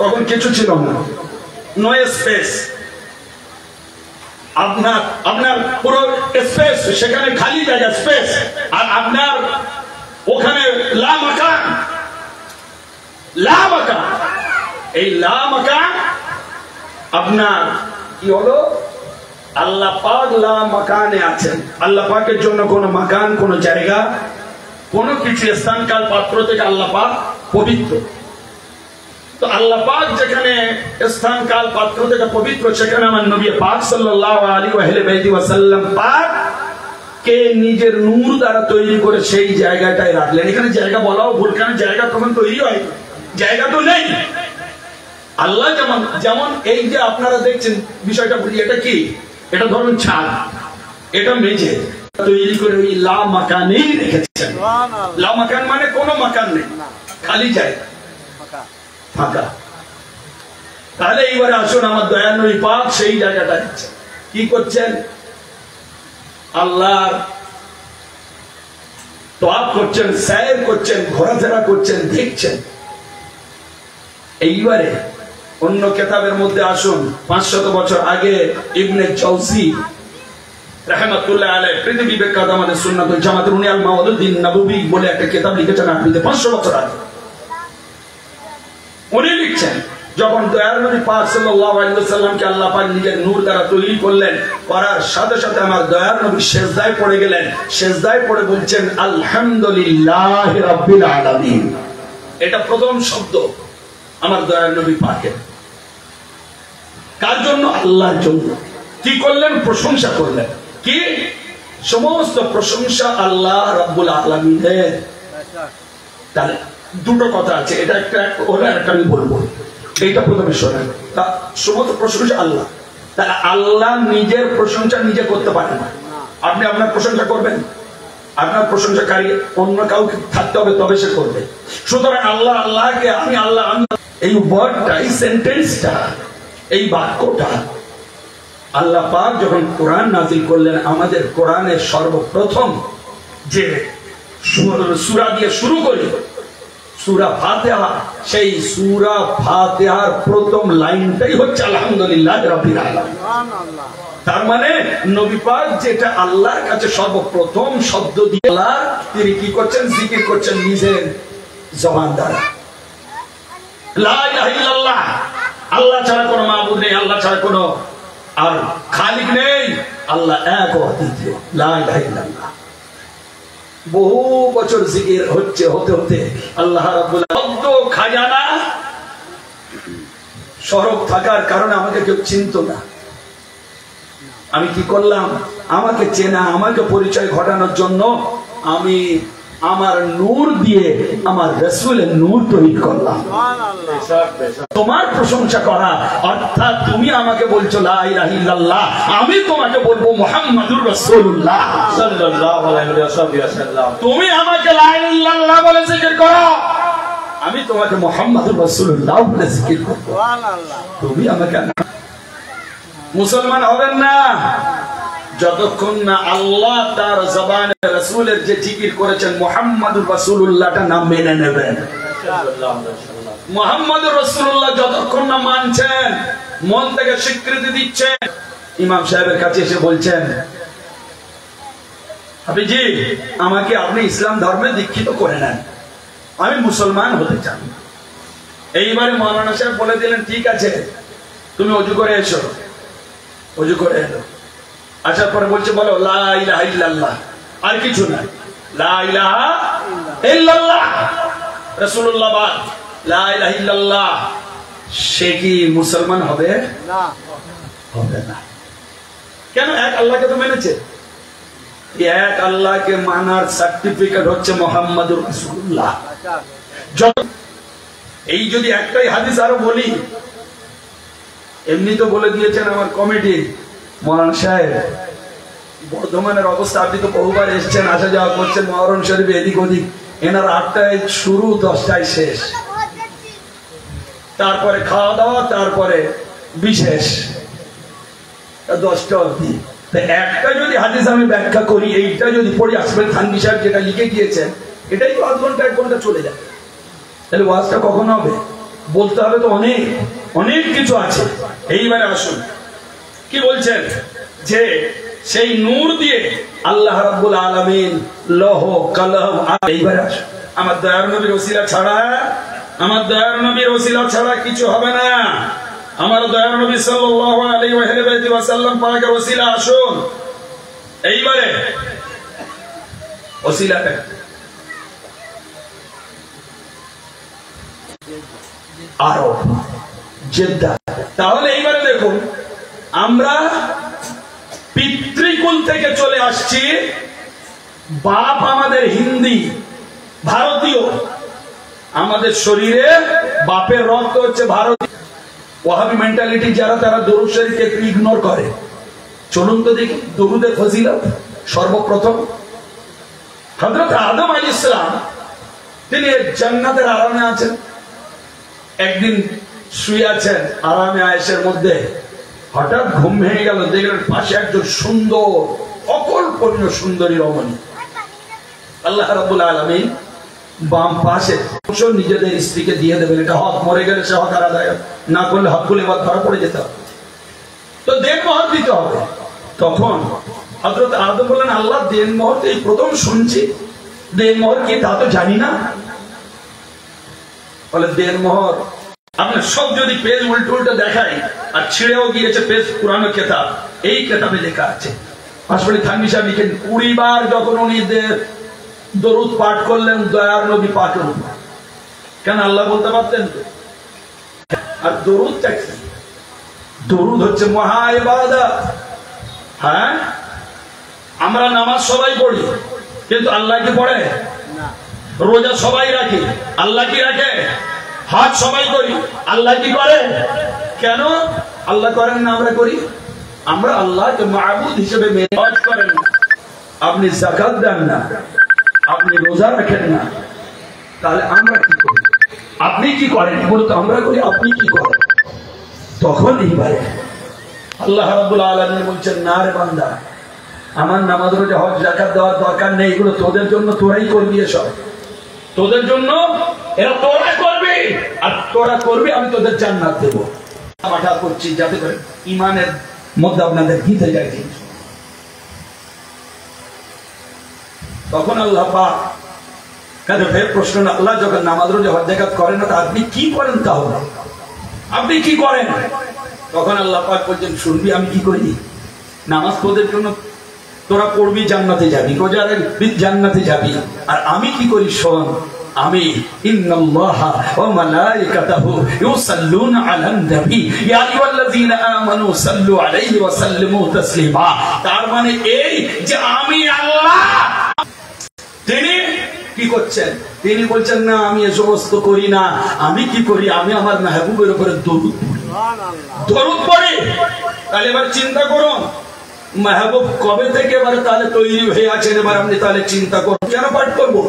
তখন কিছু ছিল না, নো স্পেস। আপনার পুরো স্পেস, সেখানে খালি জায়গা স্পেস, আর আপনার ওখানে লা মাকান, লা মাকান। এই লা মাকান আপনার কি হলো, আল্লাহ পাক লা মাকানে আছেন। আল্লাহ পাকের জন্য কোনো মাকান, কোনো জায়গা, কোনো কিছু স্থান কাল পাত্র থেকে আল্লাহ পাক পবিত্র। তো আল্লাহ পাক যেখানে স্থান কাল পাত্র থেকে পবিত্র, সেখানে আমার নবী পাক সাল্লাল্লাহু আলাইহি ওয়াসাল্লাম পাক কে নিজের নূর দ্বারা তৈরি করে সেই জায়গাটায় রাখলেন। এখানে জায়গা বলাও ভুল, কারণ জায়গা তখন তৈরি হয়, জায়গা তো নেই। আল্লাহ যেমন এই যে আপনারা দেখছেন বিষয়টা বুঝি, এটা কি, এটা ধরুন ছাদ, এটা মেঝে, তৈরি করে ওই লা মাকানেই রেখেছেন। লা মাকান মানে কোনো মাকান নেই, খালি জায়গা, ফাঁকা। তাহলে এইবারে আসুন, আমার দয়াল নবী পাক সেই জায়গাটা দিচ্ছেন। কি করছেন, আল্লাহর তোয়াফ করছেন, সৈর করছেন, ঘোরাফেরা করছেন, দেখছেন। এইবারে অন্য কিতাবের মধ্যে আসুন, 500 বছর আগে ইবনে জাওজি রাহমাতুল্লাহ আলাইহি, পৃথিবী বিখ্যাত আমাদের সুন্নাত ওয়াল জামাতের উনি আল মাওদুদ্দিন নববী বলে একটা কিতাব লিখেছেন আরবিতে, 500 বছর আগে। উনি লিখছেন, যখন দয়ার নবী পাক সাল্লাল্লাহু আলাইহি ওয়াসাল্লামকে আল্লাহ পাক নিজের নূর দ্বারা তৈরি করলেন, করার সাথে সাথে আমার দয়ার নবী সিজদায় পড়ে গেলেন। সিজদায় পড়ে বলছেন আলহামদুলিল্লাহি রাব্বিল আলামিন। এটা প্রথম শব্দ আমার দয়ার নবী পাকের। কার জন্য? আল্লাহর জন্য। কি করলেন? প্রশংসা করলেন। কি? সমস্ত প্রশংসা আল্লাহ রাব্বুল আলামিনের। তাহলে দুটো কথা আছে, এটা একটা ওরা একটা আমি বলবো, এইটা প্রথমে শোনেন। তা সমস্ত প্রশংসা আল্লাহ। তাহলে আল্লাহ নিজের প্রশংসা নিজে করতে পারে না। আপনি আপনার প্রশংসা করবেন, আপনার প্রশংসাকারী অন্য কাউকে থাকতে হবে, তবে সে করবে। সুতরাং আল্লাহ আল্লাহকে আমি আল্লাহ, এই ওয়ার্ডটা, এই সেন্টেন্সটা, এই বাক্যটা আল্লাহ পাক যখন কোরআন নাযিল করলেন, আমাদের কোরআনের সর্বপ্রথম যে সূরা দিয়ে শুরু করি, সূরা ফাতিহা, সেই সূরা ফাতিহার প্রথম লাইনটাই হচ্ছে আলহামদুলিল্লাহ রাব্বিল আলামিন। তার মানে নবী পাক যেটা আল্লাহর কাছে সর্বপ্রথম শব্দ দিয়ে আল্লাহ তিনি কি করছেন? জিকির করছেন নিজের জবান দ্বারা। লা ইলাহা ইল্লাল্লাহ, আল্লাহ ছাড়া কোনো মাবুদ নেই, আল্লাহ ছাড়া কোনো আর খালিক নেই, আল্লাহ এক ও অদ্বিতীয়, লা ইলাহা ইল্লাল্লাহ। বহু বছর জিকির হচ্ছে, হতে হতে আল্লাহ রাব্বুল আলামিন খাজানা সরব থাকার কারণে আমাকে কেউ চিনত না। আমি কি করলাম? আমাকে চেনা, আমাকে পরিচয় ঘটানোর জন্য আমি আমার নূর দিয়ে আমার রাসূলের নূর তৈরি করলাম। তোমার প্রশংসা করা অর্থাৎ তুমি আমাকে বলছো লা ইলাহা ইল্লাল্লাহ, আমি তোমাকে বলবো মুহাম্মাদুর রাসূলুল্লাহ সাল্লাল্লাহু আলাইহি ওয়াসাল্লাম। তুমি আমাকে লা ইলাহা ইল্লাল্লাহ বলে জিকির করো, আমি তোমাকে মুহাম্মাদুর রাসূলুল্লাহ বলে জিকির করব। সুবহানাল্লাহ। তুমি আমাকে মুসলমান হবেন না যতক্ষণ না আল্লাহ তার জবানে রাসূলের যে জিকির করেছেন মুহাম্মাদুর রাসূলুল্লাহটা নাম মেনে নেবেন। মুহাম্মাদুর রাসূলুল্লাহ যতক্ষণ না মানছেন, মন থেকে স্বীকৃতি দিচ্ছেন, ইমাম সাহেবের কাছে এসে বলছেন, হাবিজি আমাকে আপনি ইসলাম ধর্মে দীক্ষিত করে নেন, আমি মুসলমান হতে চাই। এইবারে মাওলানা সাহেব বলে দিলেন, ঠিক আছে তুমি ওযু করে এসো। ওযু করে এলো, আসার পরে বলছে বলো লা ইলাহা ইল্লাল্লাহ, আর কিছু না, লা ইলাহা ইল্লাল্লাহ রাসূলুল্লাহ বাদ লা ইলাহা ইল্লাল্লাহ। সে কি মুসলমান হবে? না, হবে না। কেন? এক আল্লাহকে তো মেনেছে, এক আল্লাহকে মানার সার্টিফিকেট হচ্ছে মুহাম্মাদুর রাসূলুল্লাহ। এই যদি একটাই হাদিস আরো বলি, এমনি তো বলে দিয়েছেন আমার কমিটি মৌলানা সাহেব, বর্ধমানের অবস্থা আপনি তো বহুবার এসছেন, আসা যাওয়া করছেন মহরম শরীফে এদিক ওদিক, এনার 8টায় শুরু 10টায় শেষ, তারপরে খাওয়া দাওয়া, তারপরে বিশেষ 10টা অবধি। একটা যদি হাদিস আমি ব্যাখ্যা করি, এইটা যদি পড়ি, আসবেন থানভী সাহেব যেটা লিখে গিয়েছেন, এটাই তো 1 ঘন্টা 1 ঘন্টা চলে যায়। তাহলে ওয়াজটা কখন হবে? বলতে হবে তো অনেক অনেক কিছু আছে। এইবারে আসুন কি বলছেন, যে সেই নূর দিয়ে আল্লাহ রাব্বুল আলামিন লৌহ কলম। এইবারে আসুন, আমার দয়ার নবীর ওসিলা ছাড়া, আমার দয়ার নবীর ওসিলা ছাড়া কিছু হবে না। আমার দয়ার নবী সাল্লাল্লাহু আলাইহি ওয়া সাল্লাম পাকের ওসিলা। আসুন এইবারে ওসিলাটা আরব, জেদ্দা। তাহলে এইবারে দেখুন, আমরা পিতৃকুল থেকে চলে আসছি, বাপ আমাদের হিন্দি ভারতীয়, আমাদের শরীরে বাপের রক্ত হচ্ছে ভারতীয়। ওয়াহাবি মেন্টালিটি যারা, তারা দরুদ শরীফকে একটু ইগনোর করে। চলুন তো দেখি দরুদের ফজিলত। সর্বপ্রথম হযরত আদম আলাইহিস সালাম, তিনি জান্নাতের আরামে আছেন। একদিন শুয়ে আছেন আরামে আয়েশের মধ্যে, হঠাৎ ঘুম ভেঙে গেল, দেখলেন পাশে একজন সুন্দর, অকল্পনীয় সুন্দরী রমণী। আল্লাহ রাব্বুল আলামিন বাম পাশে নিজেদের স্ত্রীকে দিয়ে দেবেন, এটা হক, মরে গেলে সে হক আদায় না করলে হকগুলো এবার ধরা পড়ে যেতে হবে, তো দেনমোহর দিতে হবে। তখন হযরত আদম বললেন, আল্লাহ দেনমোহর এই প্রথম শুনছি, দেনমোহর কি তা তো জানি না। বলে দেনমোহর আপনার সব যদি পেজ উল্টো উল্টো দেখায়, আর ছিঁড়েও গিয়েছে পেজ পুরানো কেতাব, এই কেতাবে লেখা আছে। আসলে থানভী সাহেব লিখেন 20 বার যখন উনি দরুদ পাঠ করলেন দয়ার নবী পাকের উপর, কেন আল্লাহ বলতে পারতেন তো। আর দরুদটা কি? দরুদ হচ্ছে মহা ইবাদত। হ্যাঁ, আমরা নামাজ সবাই পড়ি, কিন্তু আল্লাহ কি পড়ে না। রোজা সবাই রাখি, আল্লাহ কি রাখে? হজ সবাই করি, আল্লাহ কি করে? কেন আল্লাহ করেন না, আমরা করি? আমরা আল্লাহকে মাবুদ হিসেবে মেনে করেন না। আপনি যাকাত দেন না, আপনি রোজা রাখেন না, তাহলে আমরা কি করি? আপনি কি করেন বলতো, আমরা করি, আপনি কি করেন? তখন এইবারে আল্লাহ রাব্বুল আলামিন বলছেন, না রে বান্দা, আমার নামাজ রোজা হজ যাকাত দেওয়ার দরকার নেই, এগুলো তোদের জন্য তোরাই করবি, এসব তোদের জন্য, এরা তোরা করবি, আর তোরা করবি, আমি তোদের জান্নাত দেবো। পাঠা করছি যাতে করে ইমানের মধ্যে আপনাদের গীতে যায়। তখন আল্লাহ পাক ফের প্রশ্ন, আল্লাহ যখন নামাজ রোজা হজ যাকাত করেন না, আপনি কি করেন? তাহলে আপনি কি করেন? তখন আল্লাহ পাক বলছেন, শুনবি আমি কি করি? নামাজ তোদের জন্য, তোরা পড়বি, জান্নাতে যাবি, রোজা রাখবি, জান্নাতে যাবি, আর আমি কি করি শোন। আমি ইন্নাল্লাহা ওয়া মালাইকাতাহু ইউসাল্লুনা আলান নবী ইয়া আইয়ুহাল্লাযীনা আমানু সাল্লু আলাইহি ওয়া সাল্লিমু তাসলিমা। তার মানে এই যে আমি আল্লাহ, তিনি কি করছেন? তিনি বলছেন, না আমি এ সমস্ত করি না, আমি কি করি? আমি আমার মেহবুবের উপরে দরুদ পড়ি, দরুদ পড়ি। তাহলে এবার চিন্তা করুন, মেহবুব কবে থেকে এবারে তাহলে তৈরি হয়ে আছেন, এবার আপনি তাহলে চিন্তা করুন, কেন পাঠ করবো?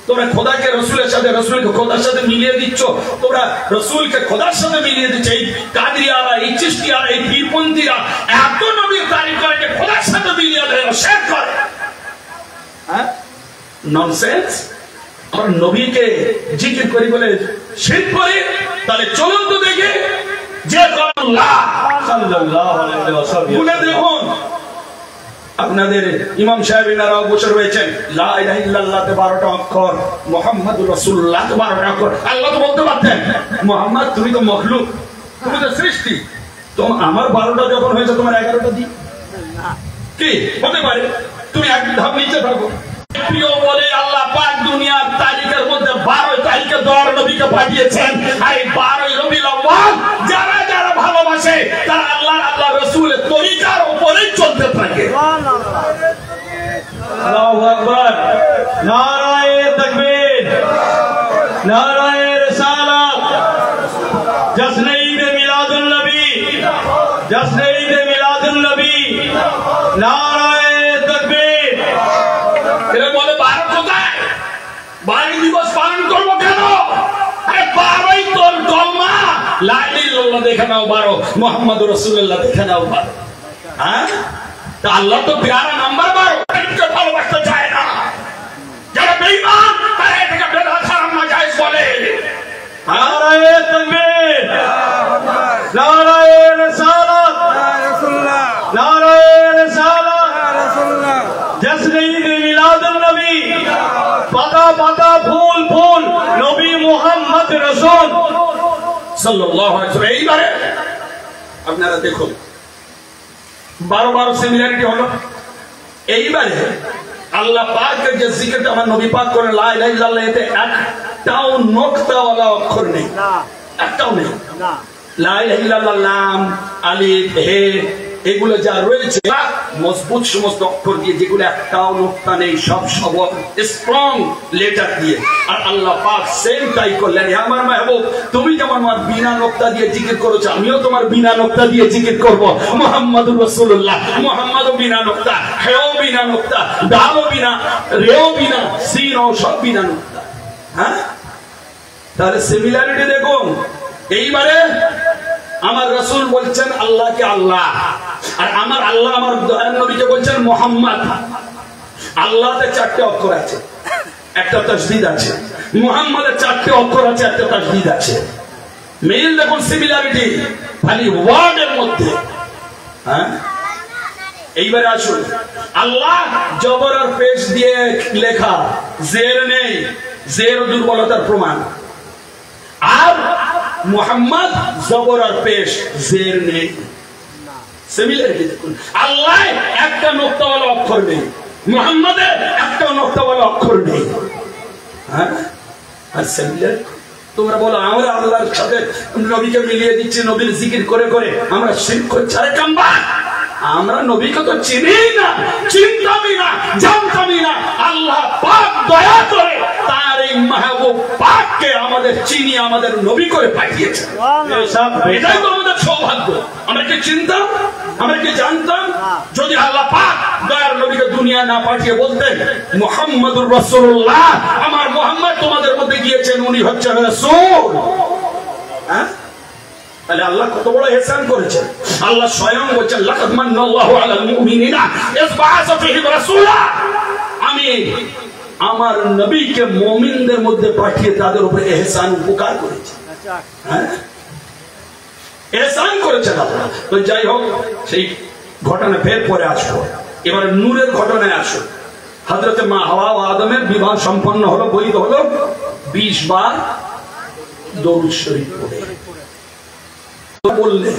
তোমরা খোদাকে রসুলের সাথে, রসুলকে খোদার সাথে মিলিয়ে দিচ্ছ, তোমরা রসুলকে খোদার সাথে মিলিয়ে দিচ্ছ। এই কাদরিয়ারা, এই চিশতিয়ারা, এই পীরপন্থীরা এত নবীর তারিফ করে যে খোদার সাথে মিলিয়ে দেয়, শেখ করে। হ্যাঁ, ননসেন্স। আমরা নবীকে জিকির করি বলে শিরক করি, তাহলে চলুন তো দেখি যে আল্লাহ সাল্লাল্লাহু আলাইহি ওয়াসাল্লাম বলে দেখুন। আপনাদের ইমাম সাহেব এনারাও বসে রয়েছেন, লা ইলাহা ইল্লাল্লাহ 12টা অক্ষর, মুহাম্মাদুর রাসূলুল্লাহ 12টা অক্ষর। আল্লাহ তো বলতে পারতেন, মুহাম্মদ তুমি তো মখলুক, তুমি তো সৃষ্টি, তো আমার 12টা যখন হয়েছে তোমার 11টা দিই কি হতে পারে? তুমি এক ধাপ নিচে থাকো। প্রিয় বলে আল্লাহ পাক দুনিয়ার তারিখের মধ্যে 12 তারিখে দয়ার নবীকে পাঠিয়েছেন। আর এই 12 রবিউল আউয়াল যারা যারা ভালোবাসে, তারা আল্লাহ রাসূলের তরিকার উপরেই চলতে থাকে। अल्लाहु अकबर। नाराए तकबीर, नाराए रिसालत, जश्न ईद मिलादुन नबी, जश्न ईद मिलादुन नबी, नाराए तकबीर। এরা বলে 12 কোথায়? 12 দিবস পালন করব কেন? আরে 12ই তোর কলমা লা ইলাহা ইল্লাল্লাহ দেখে নাও 12, মুহাম্মদুর রাসূলুল্লাহ দেখে নাও 12। হ্যাঁ, তা আল্লাহ তো প্যারা নাম্বার 12, এটা ভালোবাসতে চায় না। যারা বেঈমান তারা এটাকে বেদাত হারাম নাজায়েজ বলে। नाराए तकबीर, नाराए रिसालत, नाराए रिसालत, जश्न ईद मिलादुन नबी, पाका पाका फूल फूल नबी मुहम्मद रसूल সাল্লাল্লাহু আলাইহি ওয়াসাল্লাম। এইবারে আপনারা দেখুন 12 সিমিলারিটি হলো। এইবারে আল্লাহ পাকের যে জিকিরটা আমার নবী পাক করেন লা ইলাহা ইল্লাল্লাহ, এতে একটাও নোক্তাওয়ালা অক্ষর নেই, একটাও নেই। লা ইলাহা ইল্লাল্লাহ লাম আলিফ হে এগুলো যা রয়েছে মজবুত সমস্ত অক্ষর দিয়ে, যেগুলো একটাও নোক্তা নেই, সব সবল স্ট্রং লেটার দিয়ে। আর আল্লাহ পাক সেম তাই করলেন। আমার মাহবুব, তুমি যেমন আমার বিনা নোক্তা দিয়ে জিকির করেছো, আমিও তোমার বিনা নোক্তা দিয়ে জিকির করব। মুহাম্মাদুর রাসূলুল্লাহ, মুহাম্মাদও বিনা নোক্তা, হেও বিনা নোক্তা, দালও বিনা, রেও বিনা, সিনও সব বিনা নোক্তা। হ্যাঁ, তাহলে সিমিলারিটি দেখুন। এইবারে আমার রাসূল বলছেন আল্লাহকে আল্লাহ, আর আমার আল্লাহ আমার নবীকে বলছেন মুহাম্মদ। আল্লাহতে 4টে অক্ষর আছে, একটা তাসদীদ আছে। মুহাম্মাদের 4টে অক্ষর আছে, একটা তাসদীদ আছে। মিল দেখুন, সিমিলারিটি খালি ওয়ার্ডের মধ্যে। হ্যাঁ, এইবারে আসুন, আল্লাহ জবর আর পেশ দিয়ে লেখা, জের নেই, জের দুর্বলতার প্রমাণ। আর মুহাম্মদ জবর আর পেশ, জের নেই। সিমিলারিটি দেখুন, আল্লাহ একটা নোক্তাওয়ালা অক্ষর নেই, মুহাম্মাদের একটা নোক্তাওয়ালা অক্ষর নেই। হ্যাঁ, আর সিমিলারিটি তোমরা বলো আমরা আল্লাহর সাথে নবীকে মিলিয়ে দিচ্ছি, নবীর জিকির করে করে আমরা শিরক করছি। আরে কাম্বা, আমরা নবীকে তো চিনি না, চিনতামই না, জানতামই না। আল্লাহ পাক দয়া করে তার এই মাহবুব পাককে আমাদের চিনি, আমাদের নবী করে পাঠিয়েছেন। এটাই তো আমাদের সৌভাগ্য। আমরা কি চিনতাম, আমরা কি জানতাম? যদি আল্লাহ পাক দয়ার নবীকে দুনিয়া না পাঠিয়ে বলতেন মুহাম্মাদুর রাসূলুল্লাহ, আমার মুহাম্মদ তোমাদের মধ্যে গিয়েছেন, উনি হচ্ছেন রাসূল, হ্যাঁ, তাহলে আল্লাহ কত বড় ইহসান করেছেন। আল্লাহ স্বয়ং বলেছেন লাকাদ মান্নাল্লাহু আলাল মুমিনিনা ইয বাআসা ফীহিম রাসূলা, আমি আমার নবীকে মুমিনদের মধ্যে পাঠিয়ে তাদের উপরে ইহসান উপকার করেছি। হ্যাঁ, ইহসান করেছেন আল্লাহ। তো যাই হোক, সেই ঘটনা ফের পরে আসবো। এবার নূরের ঘটনায় আসো। হযরতে মা হাওয়া ও আদমের বিবাহ সম্পন্ন হলো, বৈধ হলো 20 বার দরুদ শরীফ পড়ে। বললে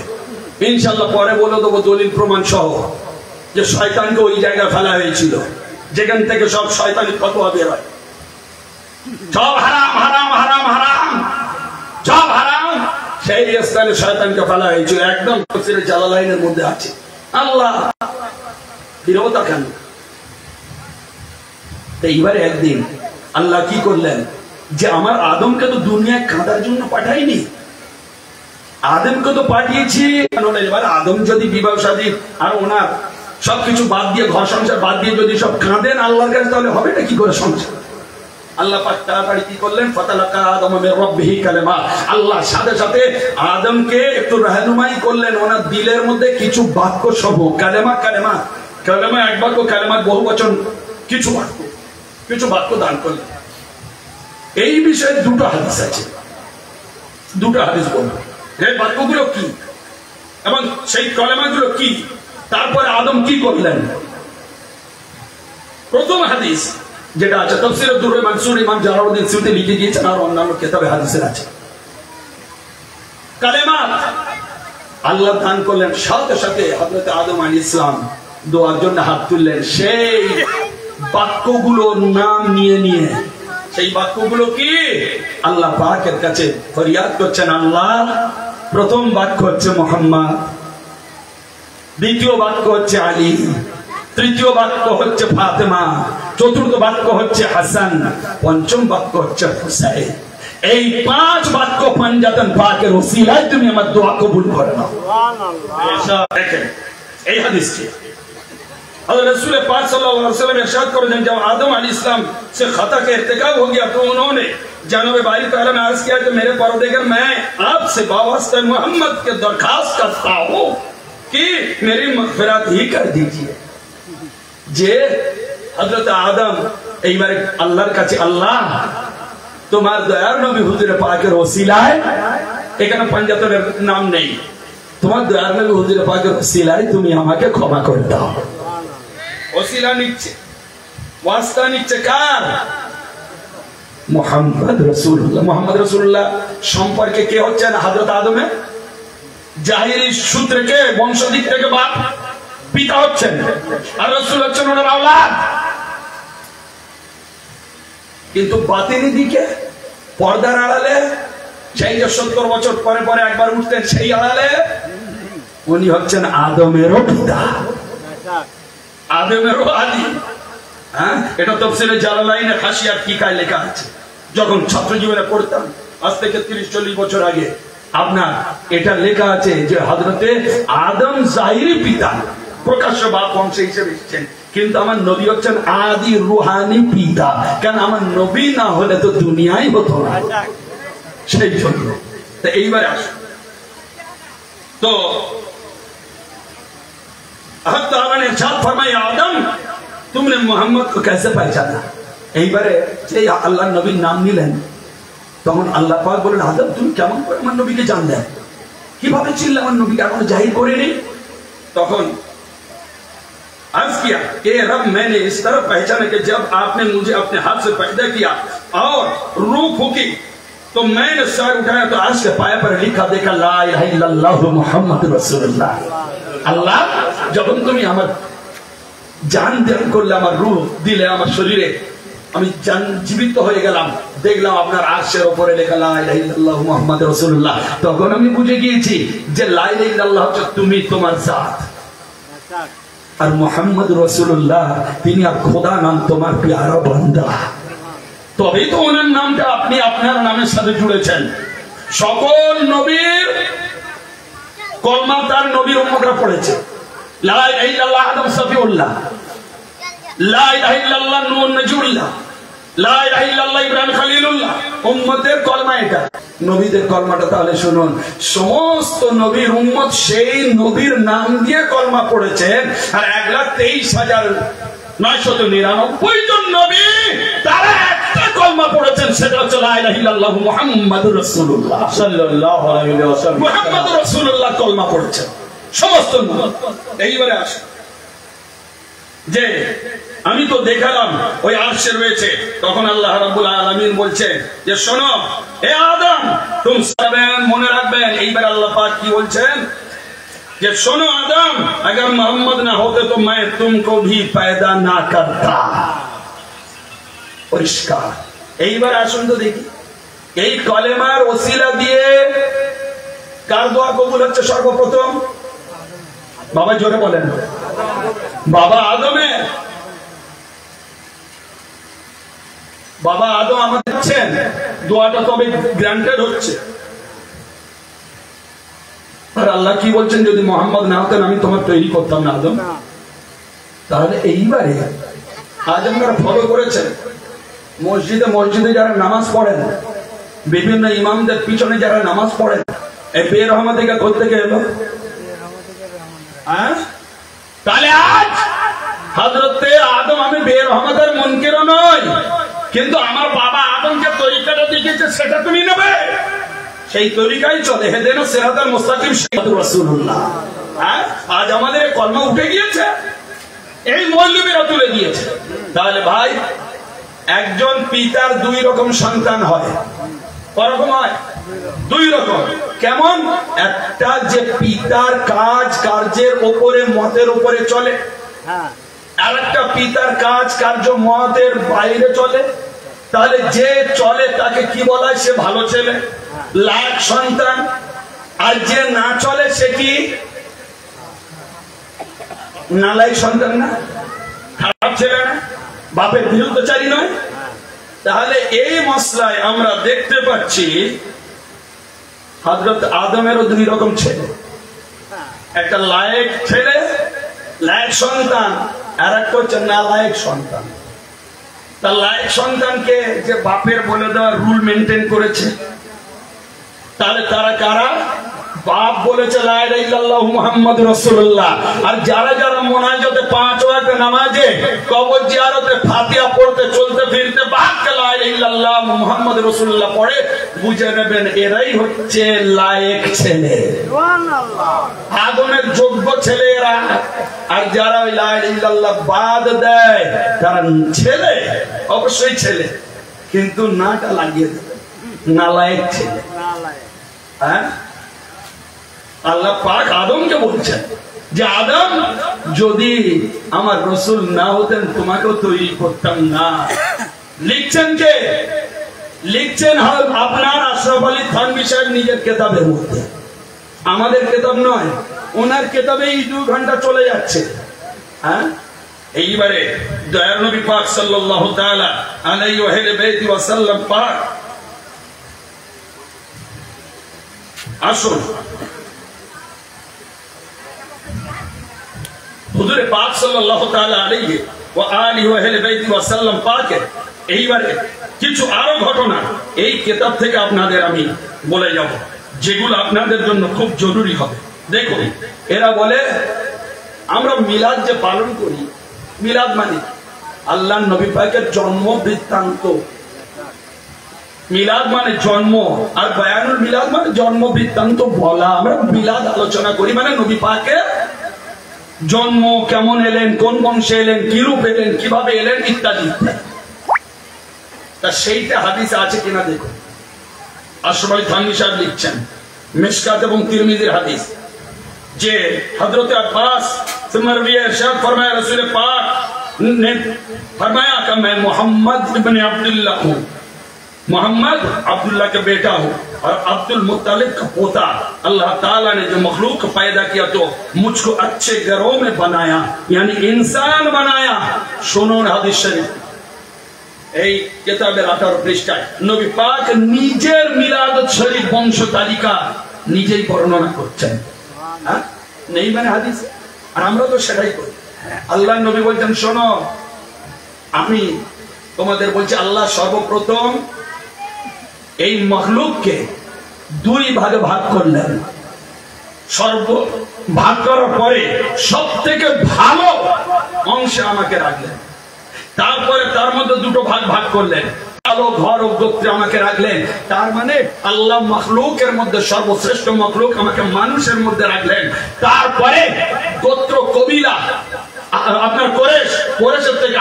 ইনশাআল্লাহ পরে বলে দেবো দলিল প্রমাণ সহ যে শয়তানকে ওই জায়গায় ফেলা হয়েছিল যেখান থেকে সব শয়তানি ফতোয়া বের হয়। সব হারাম হারাম হারাম হারাম, সব হারাম। সেই স্থানে শয়তানকে ফেলা হয়েছিল, একদম তাফসীরে জালালাইনের মধ্যে আছে। আল্লাহ বিরোধা কেন? এইবারে একদিন আল্লাহ কি করলেন, যে আমার আদমকে তো দুনিয়ায় কাঁদার জন্য পাঠাইনি, আদমকে তো পাঠিয়েছি। এবার আদম যদি বিবাহ শাদী আর ওনার সবকিছু বাদ দিয়ে, ঘর সংসার বাদ দিয়ে যদি সব কাঁদেন আল্লাহর কাছে, তাহলে হবে না কি করে সংসার? আল্লাহ পাক তাড়াতাড়ি কি করলেন, ফাতালাকা আদম মির রাব্বিহি কালিমা, আল্লাহ সাথে সাথে আদমকে একটু রাহনুমাই করলেন, ওনার দিলের মধ্যে কিছু বাক্য সহ, কালেমা কালেমা কালেমা এক বাক্য, কালেমা বহু বচন, কিছু বাক্য দান করলেন। এই বিষয়ে দুটো হাদিস আছে, দুটো হাদিস বলবো এই বাক্যগুলো কি এবং সেই কালেমাগুলো কি, তারপরে আদম কি করলেন। প্রথম হাদিস যেটা আছে তাফসীর দুররে মানসুর ইমাম জালালউদ্দিন সুয়ুতী লিখে দিয়েছেন, আর অন্যান্য কিতাবে হাদিসের আছে। কালেমাত আল্লাহ দান করলেন, সাথে সাথে হযরত আদম আলাইহিস সালাম দোয়ার জন্য হাত তুললেন। সেই বাক্যগুলোর নাম নিয়ে নিয়ে, সেই বাক্যগুলো কি আল্লাহ পাকের কাছে ফরিয়াদ করছেন। আল্লাহ, প্রথম বাক্য হচ্ছে মুহাম্মদ, দ্বিতীয় বাক্য হচ্ছে আলী, তৃতীয় বাক্য হচ্ছে ফাতেমা, চতুর্থ বাক্য হচ্ছে হাসান, পঞ্চম বাক্য হচ্ছে হুসাইন। এই 5 বাক্য পাঞ্জাতন পাকের ওসিলায় তুমি আমার দোয়া কবুল করে নাও। সুবহানাল্লাহ। দেখেন এই হাদিসটি हज़रत रसूल पाक सल्लल्लाहु अलैहि वसल्लम इरशाद कर रहे हैं, जब आदम अलैहिस्सलाम से खता का इर्तिकाब हो गया तो उन्होंने जनाब बारी तआला ने अर्ज किया कि मेरे परवरदिगार मैं आपसे बावस्ते मोहम्मद के दरखास्त करता हूँ कि मेरी मगफिरत ही कर दीजिए। जे हज़रत आदम एक बार अल्लाहर काছে আল্লাহ তোমার দয়ার নবী হুজুর পাকের ওসিলায়, এখানে পাঞ্জাতনের নাম নেই, তোমার দয়ার নবী হুজুর পাকের ওসিলায় তুমি আমাকে ক্ষমা করে দাও। ওসিলা নিচ্ছে, ওয়াস্তা নিচ্ছে কার? মুহাম্মদ রাসূলুল্লাহ। মুহাম্মদ রাসূলুল্লাহ সম্পর্কে কে হচ্ছেন? হযরত আদমের জাহিরি সূত্রে কে? বংশ দিক থেকে বাপ পিতা হচ্ছেন, আর রাসূল হচ্ছেন ওনার আওলাদ। কিন্তু বাতিনি দিকে পর্দার আড়ালে সেই যে 70 বছর পরে পরে একবার উঠতেন, সেই আড়ালে উনি হচ্ছেন আদমেরও পিতা, আদমেরও আদি। হ্যাঁ, এটা তাফসীরে জালালাইনে খাশিয়াত টিকায় লেখা আছে। যখন ছাত্র জীবনে পড়তাম আজ থেকে 30-40 বছর আগে, আপনার এটা লেখা আছে যে হযরতে আদম জাহিরি পিতা, প্রকাশ্য বাপ বংশ হিসেবে এসেছেন, কিন্তু আমার নবী হচ্ছেন আদি রুহানি পিতা। কারণ আমার নবী না হলে তো দুনিয়াই হতো না, সেই জন্য। তো এইবারে আসুন, তো अल्लाह ताला ने इरशाद फरमाया, आदम तुमने मोहम्मद को कैसे पहचाना? এইবারে যে আল্লাহর নবীর নাম নিলেন, তখন আল্লাহ পাক বলেন, আদম তুমি কেমন করে আমার নবীকে জানলে? কিভাবে চিনলে আমার নবীকে? এখনো জাহির করেনি। তখন अर्ज किया कि रब मैंने इस तरह पहचाना कि जब आपने मुझे अपने हाथ से पैदा किया और रूह फूकी तो मैंने सर उठाया तो अर्श के पाए पर लिखा देखा ला इलाहा इल्लल्लाह मुहम्मद रसूलुल्लाह। अल्लाह যখন তুমি আমার জান দান করলে, আমার রূহ দিলে আমার শরীরে, আমি জীবিত হয়ে গেলাম, দেখলাম আপনার আরশের উপরে লেখা লা ইলাহা ইল্লাল্লাহ মুহাম্মদ রাসূলুল্লাহ। তখন আমি বুঝে গিয়েছি যে লা ইলাহা ইল্লাল্লাহ হচ্ছে তুমি, তোমার জাত, আর মুহাম্মদ রাসূলুল্লাহ তিনি আর খোদা নাম, তোমার প্যারা বান্দা। তবেই তো ওনার নামটা আপনি আপনার নামের সাথে জুড়েছেন। সকল নবীর কলমা তার নবীর উম্মতরা পড়েছে। লা ইলাহা ইল্লাল্লাহ আদম সফিউল্লাহ, লা ইলাহা ইল্লাল্লাহ নূহ নজিউল্লাহ, লা ইলাহা ইল্লাল্লাহ ইব্রাহিম খলিলুল্লাহ। উম্মতের কলমা এটা। নবীদের কলমাটা তাহলে শুনুন, সমস্ত নবীর উম্মত সেই নবীর নাম দিয়ে কলমা পড়েছেন। আর 1,23,999 জন নবী তারা একটা কলমা পড়েছেন, সেটা হচ্ছে লা ইলাহা ইল্লাল্লাহ মুহাম্মাদুর রাসূলুল্লাহ সাল্লাল্লাহু আলাইহি ওয়াসাল্লাম। মুহাম্মাদুর রাসূলুল্লাহ কলমা পড়েছেন সমস্ত নবী। এইবারে আসে যে আমি তো দেখালাম ওই আরশে রয়েছে, তখন আল্লাহ রাব্বুল আলামিন বলছেন যে শোনো হে আদম, তুমি সবেন মনে রাখবেন। এইবার আল্লাহ পাক কি বলছেন যে শোনো आदम, अगर मोहम्मद ना होते तो मैं तुमको भी पैदा ना करता। পরিষ্কার। এইবার আসুন তো দেখি এই কলেমার ওসিলা দিয়ে কার দোয়া কবুল হচ্ছে সর্বপ্রথম? বাবা জোরে বলেন, বাবা আদমের। বাবা আদম আমাদের দিচ্ছেন দোয়াটা, তবে গ্রান্টেড হচ্ছে। আর আল্লাহ কি বলছেন, যদি মোহাম্মদ না হতেন আমি তোমার তৈরি করতাম না আদম। তাহলে এইবারে আজ আপনারা ফলো করেছেন, মসজিদে মসজিদে যারা নামাজ পড়েন, বিভিন্ন ইমামদের পিছনে যারা নামাজ পড়েন, এই বেরহমা থেকে কোত্থেকে এলো? তাহলে আজ হযরতে আদম, আমি বেরহমতের মুনকিরও নই, কিন্তু আমার বাবা আদমকে তরিকাটা দেখিয়েছে, সেটা তুমি নেবে, সেই তরিকাই চলে। হেদেনা সিরাতাল মুস্তাকিম মুহাম্মদুর রাসূলুল্লাহ। আজ আমাদের কলমা উঠে গিয়েছে, এই মৌলবীরা তুলে দিয়েছে। তাহলে ভাই, একজন পিতার 2 রকম সন্তান হয়। কয়রকম হয়? 2 রকম। কেমন? একটা যে পিতার কাজ কার্যের উপরে, মতের উপরে চলে, আর একটা পিতার কাজ কার্য মতের বাইরে চলে। তাহলে যে চলে তাকে কি বলা হয়? সে ভালো ছেলে, লায়ক সন্তান। আর যে না চলে সে কি? নালায়ক সন্তান না? খারাপ ছেলে না, বাপের বিরুদ্ধচারী নয়? তাহলে এই মসলায় আমরা দেখতে পাচ্ছি হযরত আদমেরও দুই রকম ছেলে, একটা লায়েক ছেলে, লায়েক সন্তান, আর একটা হচ্ছে নালায়েক সন্তান। তার লায়েক সন্তানকে যে বাপের বলে দেওয়া রুল মেনটেন করেছে, তাহলে তারা কারা? বাপ বলেছে লা ইলাহা ইল্লাল্লাহু মুহাম্মাদুর রাসূলুল্লাহ, আর যারা যারা মুনাজাতে 5 ওয়াক্ত নামাজে কবর জিয়ারতে ফাতিহা পড়তে চলতে ফিরতে বাপকে লা ইলাহা ইল্লাল্লাহ মুহাম্মাদুর রাসূলুল্লাহ পড়ে, বুঝে নেবেন এরাই হচ্ছে লায়েক ছেলে, সুবহানাল্লাহ, আদমের যোগ্য ছেলে এরা। আর যারা লা ইলাহা ইল্লাল্লাহ বাদ দেয় তারা ছেলে, অবশ্যই ছেলে, কিন্তু নাটা লাগিয়ে দেবে নালায়েক ছেলে। হ্যাঁ, আল্লাহ পাক আদমকে বলছেন যে আদম, যদি আমার রসুল না হতেন তোমাকেও তৈরি করতাম না। লিখছেন কে? লিখছেন আপনার আশরাফ আলী থানভী সাহেব নিজের কেতাবের মধ্যে, আমাদের কেতাব নয়। ওনার কেতাবে এই 2 ঘন্টা চলে যাচ্ছে। হ্যাঁ, এইবারে দয়ার নবী পাক সাল্লাল্লাহু তাআলা আলাইহি ওয়া আলিহি ওয়া সাল্লাম পাক, আসুন হুজুর পাক সাল্লাল্লাহু তাআলা আলাইহি ওয়া আলিহি ওয়া সাল্লাম পাকের এইবারে কিছু আরো ঘটনা এই কিতাব থেকে আপনাদের আমি বলে যাব, যেগুলো আপনাদের জন্য খুব জরুরি হবে। দেখুন, এরা বলে আমরা মিলাদ যে পালন করি, মিলাদ মানে আল্লাহর নবী পাকের জন্ম বৃত্তান্ত। মিলাদ মানে জন্ম, আর বায়ানুল মিলাদ মানে জন্ম বৃত্তান্ত বলা। আমরা মিলাদ আলোচনা করি মানে নবী পাকের জন্ম, কেমন এলেন, কোন বংশে এলেন, কি রূপ এলেন, কিভাবে এলেন, ইত্যাদি। তা সেইটা হাদিসে আছে কিনা দেখুন। আশরাফ আলী থানভী সাহেব লিখছেন মিশকাত এবং তিরমিজির হাদিস, যে হযরত আব্বাস সুমরবিয়া ইরশাদ ফরমায়া, রাসূল पाक ने फरमाया कि मैं मोहम्मद इब्न अब्दुल्लाह हूं, मोहम्मद अब्दुल्लाह के बेटा हूं और अब्दुल मुत्तलिब का पोता। अल्लाह ताला ने जो मखलूक पैदा किया तो मुझको अच्छे घरों में बनाया, यानी इंसान बनाया। सुनो हादिस शरीफ, এই কিতাবের 18 পৃষ্ঠায় নবী পাক নিজের মিলাদ শরীফ বংশ তালিকা নিজেই বর্ণনা করছেন। হ্যাঁ, নেই মানে হাদিস, আর আমরা তো সেটাই করি। আল্লাহর নবী বলছেন, শোনো আমি তোমাদের বলছি, আল্লাহ সর্বপ্রথম এই মখলুককে 2 ভাগে ভাগ করলেন। ভাগ করার পরে সব থেকে ভালো অংশে আমাকে রাখলেন। তারপরে তার মধ্যে 2 ভাগ ভাগ করলেন, ভালো ঘর ও গোত্রে আমাকে রাখলেন। তার মানে আল্লাহ মখলুকের মধ্যে সর্বশ্রেষ্ঠ মখলুক আমাকে মানুষের মধ্যে রাখলেন। তারপরে গোত্র কবিলা, আপনার কোরেশের থেকে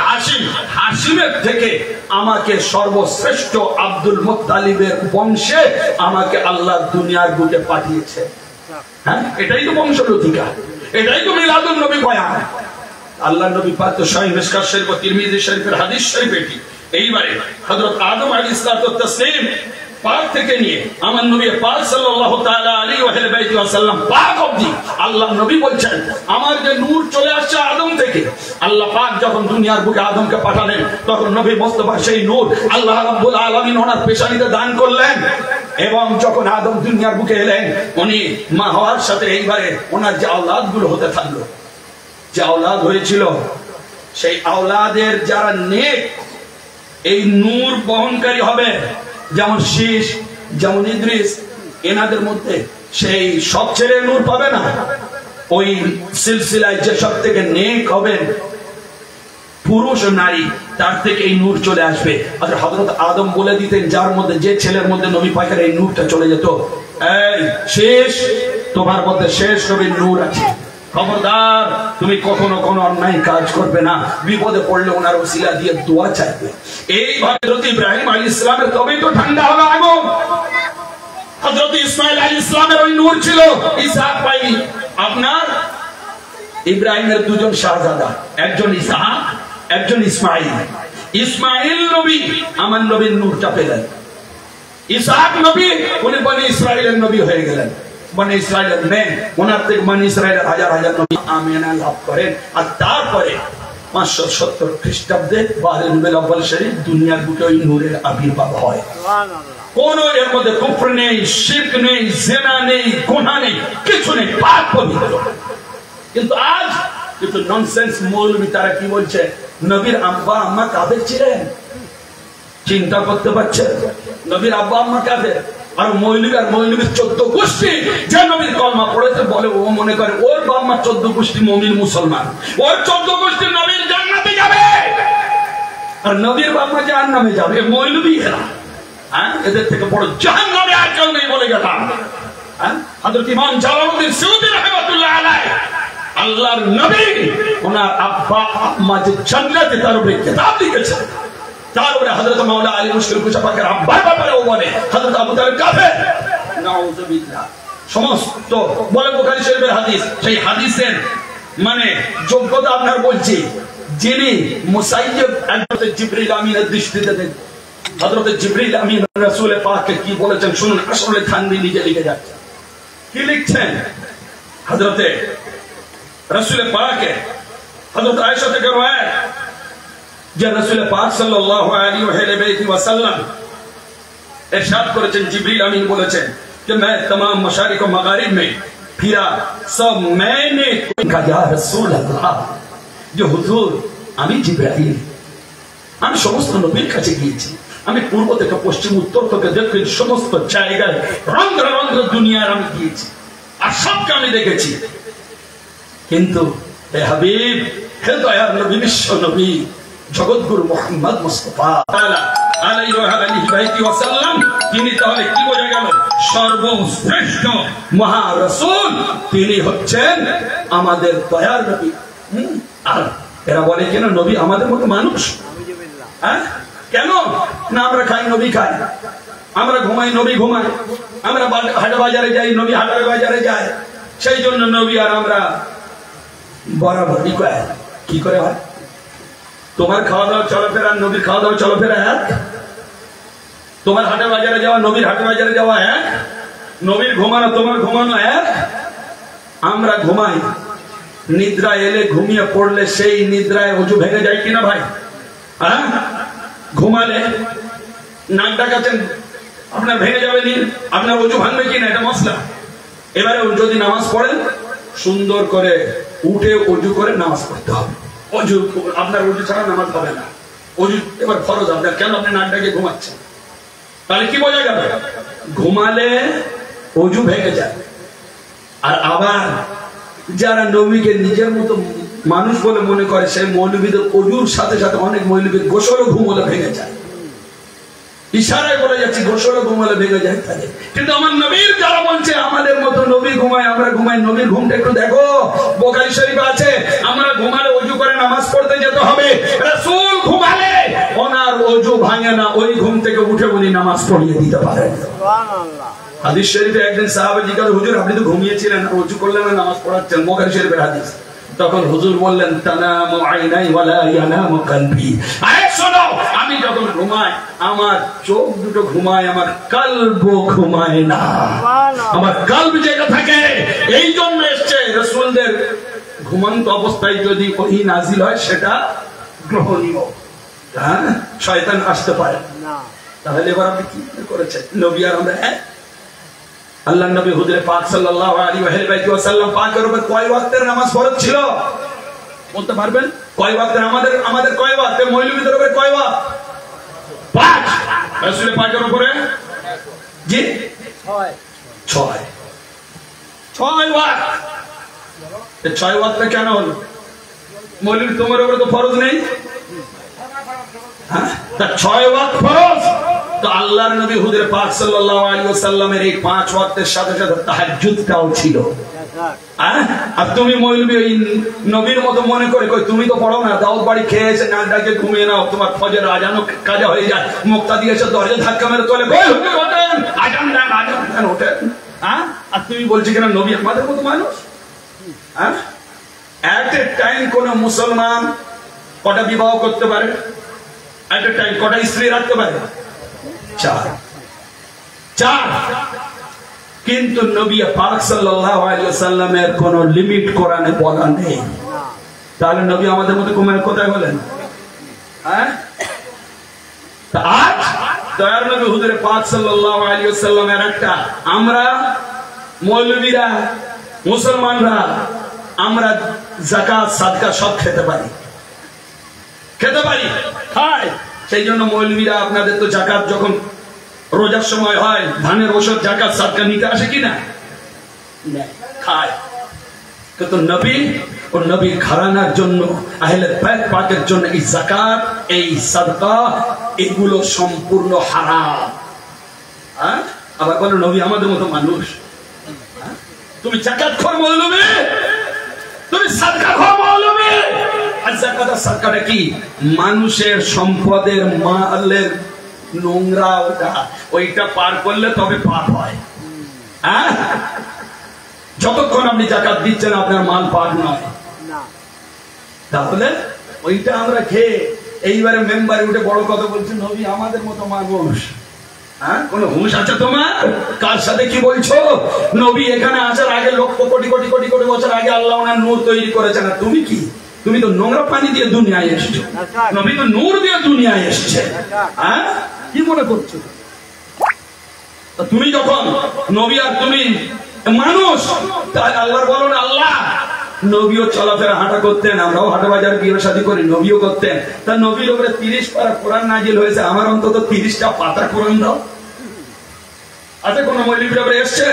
হাশিমের থেকে আমাকে সর্বশ্রেষ্ঠ আব্দুল মুত্তালিবের বংশে আমাকে আল্লাহ দুনিয়ার বুকে পাঠিয়েছে। হ্যাঁ, এটাই তো বংশলতিকা, এটাই তো মিলাদুন নবী বয়ান। আল্লাহ নবী পাক তো সহিহ মিশকাত শরীফ ও তিরমিজি শরীফের হাদিস শরীফ এটি। এইবারে হযরত আদম আলাইহিস সালাতু ওয়াস তাসলিম পাক থেকে নিয়ে আমার নবী পাক সাল্লাল্লাহু তাআলা আলাইহি ওয়া সাল্লাম পাক অবধি আল্লাহ নবী বলছেন, আমার যে নূর চলে আসছে আদম থেকে, আল্লাহ পাক যখন দুনিয়ার বুকে আদমকে পাঠালেন তখন নবী মুস্তাফা সেই নূর আল্লাহ রাব্বুল আলামিন ওনার পেশানিতে দান করলেন। এবং যখন আদম দুনিয়ার বুকে এলেন, উনি মা হওয়ার সাথে এইবারে ওনার যে আওলাদ গুলো হতে থাকলো, যে আওলাদ হয়েছিল, সেই আওলাদের যারা নেক এই নূর বহনকারী হবে, যেমন শীষ, যেমন ইদ্রিস, এনাদের মধ্যে সেই সব ছেলে নূর পাবে না। ওই সিলসিলায় যে সব থেকে নেক হবেন পুরুষ ও নারী, তার থেকে এই নূর চলে আসবে। আর হযরত আদম বলে দিতেন, যার মধ্যে যে ছেলের মধ্যে নবী পাকের এই নূরটা চলে যেত, এই শেষ, তোমার মধ্যে শেষ নবীর নূর আছে, খবরদার তুমি কখনো কোনো অন্যায় কাজ করবে না, বিপদে পড়লে ওনার ওসিলা দিয়ে দোয়া চাইবে। এইভাবে হযরত ইব্রাহিম আলাইহিস সালামের তবেই তো ঠান্ডা হবে আগুন। হযরত ইসমাঈল আলাইহিস সালামের ওই নূর ছিল, ইসহাক পাইনি। আপনার ইব্রাহিমের 2 জন শাহজাদা, একজন ইসহাক, একজন ইসমাঈল। ইসমাঈল নবী আমার নবীর নূরটা পেলেন, ইসহাক নবী উনি বনি ইসরাইলের নবী হয়ে গেলেন। বনি ইসরাইলের মেয়ে, ওনার থেকে বনি ইসরাইলের হাজার হাজার নবী আমিনা লাভ করেন। আর তারপরে 570 খ্রিস্টাব্দে 12 রবিউল আউয়াল শরীফ দুনিয়ার বুকে ওই নূরের আবির্ভাব হয়। কোন এর মধ্যে কুফর নেই, শিরক নেই, জিনা নেই, গুনাহ নেই, কিছু নেই, পাক পবিত্র। কিন্তু আজ কিছু ননসেন্স মৌলবি তারা কি বলছে, নবীর আব্বা আম্মা কাফের ছিলেন। চিন্তা করতে পারছেন? নবীর আব্বা আম্মা কাফের, আর মৌলবীর 14 গোষ্ঠী যে নবীর কলমা পড়েছে বলে ও মনে করে ওর বাবা 14 গোষ্ঠী মুমিন মুসলমান, ওর 14 গোষ্ঠী নবীর জান্নাতে যাবে, আর নবীর বাবা জাহান্নামে যাবে। মৌলবী এরা, এদের থেকে বড় জাহান্নামে আর কেউ নেই বলে গেলাম। হযরত ইমাম জালালউদ্দিন সুয়ুতী রাহিমাহুল্লাহ আলাইহি, আল্লাহর নবী ওনার আব্বা আম্মা যে জান্নাতে তার উপরে কিতাব লিখেছে, তার উপরে হযরত মাওলানা আলী মুশকিল কুশা পাকের আব্বার ব্যাপারে ও বলে হযরত আবু তালিব কাফের। নাউযুবিল্লাহ। সমস্ত বলে বুখারী শরীফের হাদিস, সেই হাদিসের মানে যোগ্যতা আপনার বলছি, যিনি মুসাইয়্যিব হযরত জিবরিল আমিনের দৃষ্টিতে দেখেন, হযরত জিবরিল আমিন রাসূল পাককে কি বলেছেন শুনুন। আসলে খানদি লিখে যাচ্ছে, কি লিখছেন হযরত রাসূল পাককে, হযরত আয়েশা থেকে রওয়ায়াত যে রাসূল পাক সাল্লাল্লাহু আলাইহি ওয়াসাল্লাম इरशाद করেছেন, जिब्रील अमीन বলেছেন कि मैं तमाम मशारिक और मगारिब में फिरा, सब मैंने कहा या रसूल अल्लाह, जो हुजूर আমি জিবরাইল, আমি সমস্ত নবীর কাছে গিয়েছি, আমি পূর্ব থেকে পশ্চিম উত্তর থেকে দক্ষিণ সমস্ত জায়গায় রন্ধ্র রন্ধ্র দুনিয়ার আমি গিয়েছি, আর সবকে আমি দেখেছি। কিন্তু হে হাবিব, হে দয়ার নবী, বিশ্ব নবী, জগৎগুরু মুহাম্মদ মুস্তাফা আলাইহি ওয়াসাল্লাম, তিনি তাহলে কি বোঝা গেল? সর্বশ্রেষ্ঠ মহা রাসূল, তিনি হচ্ছেন আমাদের দয়ার নবী। আর এরা বলে কেন নবী আমাদের মতো মানুষ? কেন না? আমরা খাই নবী খাই, আমরা ঘুমাই নবী ঘুমায়, আমরা হাটে বাজারে যাই নবী হাটে বাজারে যায়, সেই জন্য নবী আর আমরা বরাবরই কি করে হয়? তোমার খাওয়া দাওয়া চলাফেরা নবীর খাওয়া দাওয়া চলাফেরা এক, তোমার হাটে বাজারে যাওয়া নবীর হাটে বাজারে যাওয়া এক, নবীর ঘুমানো তোমার ঘুমানো এক। আমরা ঘুমাই, নিদ্রা এলে ঘুমিয়ে পড়লে সেই নিদ্রায় ওযু ভেঙে যায় কিনা ভাই? ঘুমালে নাক ডাকাচ্ছেন, আপনার ভেঙে যাবে নি, আপনার ওযু ভাঙবে কিনা, এটা মশলা। এবারে যদি নামাজ পড়েন সুন্দর করে উঠে ওযু করে নামাজ পড়তে হবে। ওযু আপনার ওযু ছাড়া নামাজ হবে না, ওযু এবার ফরজ আপনার। কেন আপনি নাক ডাকে ঘুমাচ্ছেন? তাহলে কি বোঝা গেল? ঘুমালে ওযু ভেঙে যায়। আর আবার যারা নবীকে নিজের মতো মানুষ বলে মনে করে, সেই মৌলবীদের ওযুর সাথে সাথে অনেক মৌলবীর গোসলও ঘুমলে ভেঙে যায়। ইশারায় বলে যাচ্ছে গোসলও ঘুমলে ভেঙে যায় থাকে। কিন্তু আমার নবীর যারা বলছে আমাদের মতো নবী ঘুমায় আমরা ঘুমাই, নবীর ঘুমটা একটু দেখো। বুখারী শরীফে আছে আমরা ঘুমালে ওযু করে নামাজ পড়তে যেতে হবে, রাসূল ঘুমালে ওনার ওযু ভাঙে না, ওই ঘুম থেকে উঠে উনি নামাজ পড়িয়ে দিতে পারেন। সুবহানাল্লাহ। হাদিস শরীফে একদিন সাহাবা জিজ্ঞাসা, হুজুর আপনি তো ঘুমিয়েছিলেন, ওযু করলেন না, নামাজ পড়াচ্ছেন। বুখারী শরীফের হাদিস। তখন হুজুর বললেন, তানামু আইনাই ওয়ালা ইয়ানামু কলবি। আরে শোনো, আমি যখন ঘুমাই আমার চোখ দুটো ঘুমায়, আমার কলব ঘুমায় না, আমার কলব জেগে থাকে। এই জন্য এসেছে রাসূলদের ঘুমন্ত অবস্থায় যদি ওহী নাজিল হয় সেটা গ্রহণীয়, শয়তান আসতে পারে না। তাহলে এবার আপনি কি করেছেন? নবী আর আমরা আল্লাহ নবী হুজুরে পাক সাল্লাল্লাহু আলাইহি ওয়াসাল্লাম পাকের উপর কয় ওয়াক্তের নামাজ ফরজ ছিল বলতে পারবেন? কয় ওয়াক্তের? আমাদের কয় ওয়াক্ত? মৌলবীদের উপর কয় ওয়াক্ত? 5। রাসূল পাকের উপরে জি 6 ওয়াক্ত। এই 6 ওয়াক্ত কেন হলো? মৌলবী তোমার উপরে তো ফরজ নেই, তা 6 ওয়াক্ত ফরজ। তো আল্লাহর নবী হুজুর পাক সাল্লাল্লাহু আলাইহি ওয়াসাল্লামের এই 5 ওয়াক্তের সাথে সাথে তাহাজ্জুদটাও ছিল। আর তুমি মৌলবী ওই নবীর মতো মনে করে কই তুমি তো পড়ো না, দাউদ বাড়ি খেয়ে এসে নাক ডাকে ঘুমিয়ে নাও, তোমার ফজর আজানও কাজা হয়ে যায়, মুক্তা দিয়েছে দরজা ধাক্কা মেরে তোলে, কই হুজুর ওঠেন, আজান দেন ওঠেন। আর তুমি বলছি কেন নবী আমাদের মতো মানুষ? এট এ টাইম কোন মুসলমান কটা বিবাহ করতে পারে? এট এ টাইম কটা স্ত্রী রাখতে পারে? 4। কিন্তু নবী পাক সাল্লাল্লাহু আলাইহি ওয়াসাল্লামের কোন লিমিট কোরআনে বলা নেই। তাহলে নবী আমাদের মতো কোথায় হলেন? হ্যাঁ, আজ দয়ার নবী হুজুরে পাক সাল্লাল্লাহু আলাইহি ওয়াসাল্লামের একটা আমরা মৌলবীরা মুসলমানরা আমরা যাকাত সাদকা সব খেতে পারি খাই। সেই জন্য মৌলবীরা আপনাদের তো যাকাত যখন রোজার সময় হয় ধানের ওষুধ যাকাত সাদকা নিতে আসে কিনা? খায়। কিন্তু নবী ও নবীর ঘরানার জন্য আহলে বাইত পাকের জন্য এই যাকাত এই সাদকা এগুলো সম্পূর্ণ হারাম। আবার বলো নবী আমাদের মতো মানুষ। তুমি যাকাতখোর মৌলবী, তুমি সাদকাখোর মৌলবী। আর যাকাত আর সাদকাটা কি? মানুষের সম্পদের মালের নোংরা ওইটা পার করলে তবে পাপ হয়। হ্যাঁ, যতক্ষণ আপনি যাকাত দিচ্ছেন আপনার মাল পাক নয়। তাহলে ওইটা আমরা খেয়ে এইবারে মেম্বারে উঠে বড় কথা বলছেন নবী আমাদের মতো মানুষ। হ্যাঁ, কোন হুঁশ আছে তোমার? কার সাথে কি বলছো? নবী এখানে আসার আগে লক্ষ কোটি কোটি কোটি কোটি বছর আগে আল্লাহ ওনার নূর তৈরি করেছেন। আর তুমি কি? তুমি তো নোংরা পানি দিয়ে দুনিয়ায় এসছো, নবী তো নূর দিয়ে দুনিয়ায় এসছে। হ্যাঁ, কি মনে করছো? তুমি যখন নবী আর তুমি মানুষ, তাহলে আল্লাহর বলো না আল্লাহ নবীও চলাফেরা হাঁটা করতেন, আমরাও হাঁটা বাজার বিয়ে শাদী করি, নবীও করতেন। তা নবীর উপরে 30 পারা কোরআন নাজিল হয়েছে, আমার অন্তত 30টা পাতা কোরআন দাও। আচ্ছা, কোন মৌলবীর উপরে এসছে?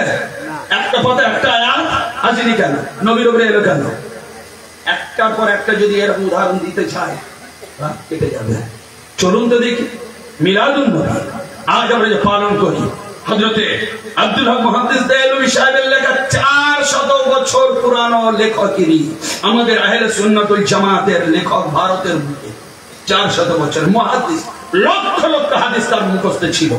একটা পাতা একটা আয়াত আসেনি কেন? নবীর উপরে এলো কেন? একটার পর একটা যদি এর উদাহরণ দিতে চায় কেটে যাবে। চলুন তো দেখি মিলাদুন নবী আজ আমরা যে পালন করি, হযরতে আব্দুল হক মুহাদ্দিস দেলভী সাহেবের লেখা 400 বছর পুরানো লেখকেরই, আমাদের আহলে সুন্নাত ওয়াল জামাতের লেখক, ভারতের বুকে 400 বছর মুহাদ্দিস, লক্ষ লক্ষ হাদিস তার মুখস্থ ছিল।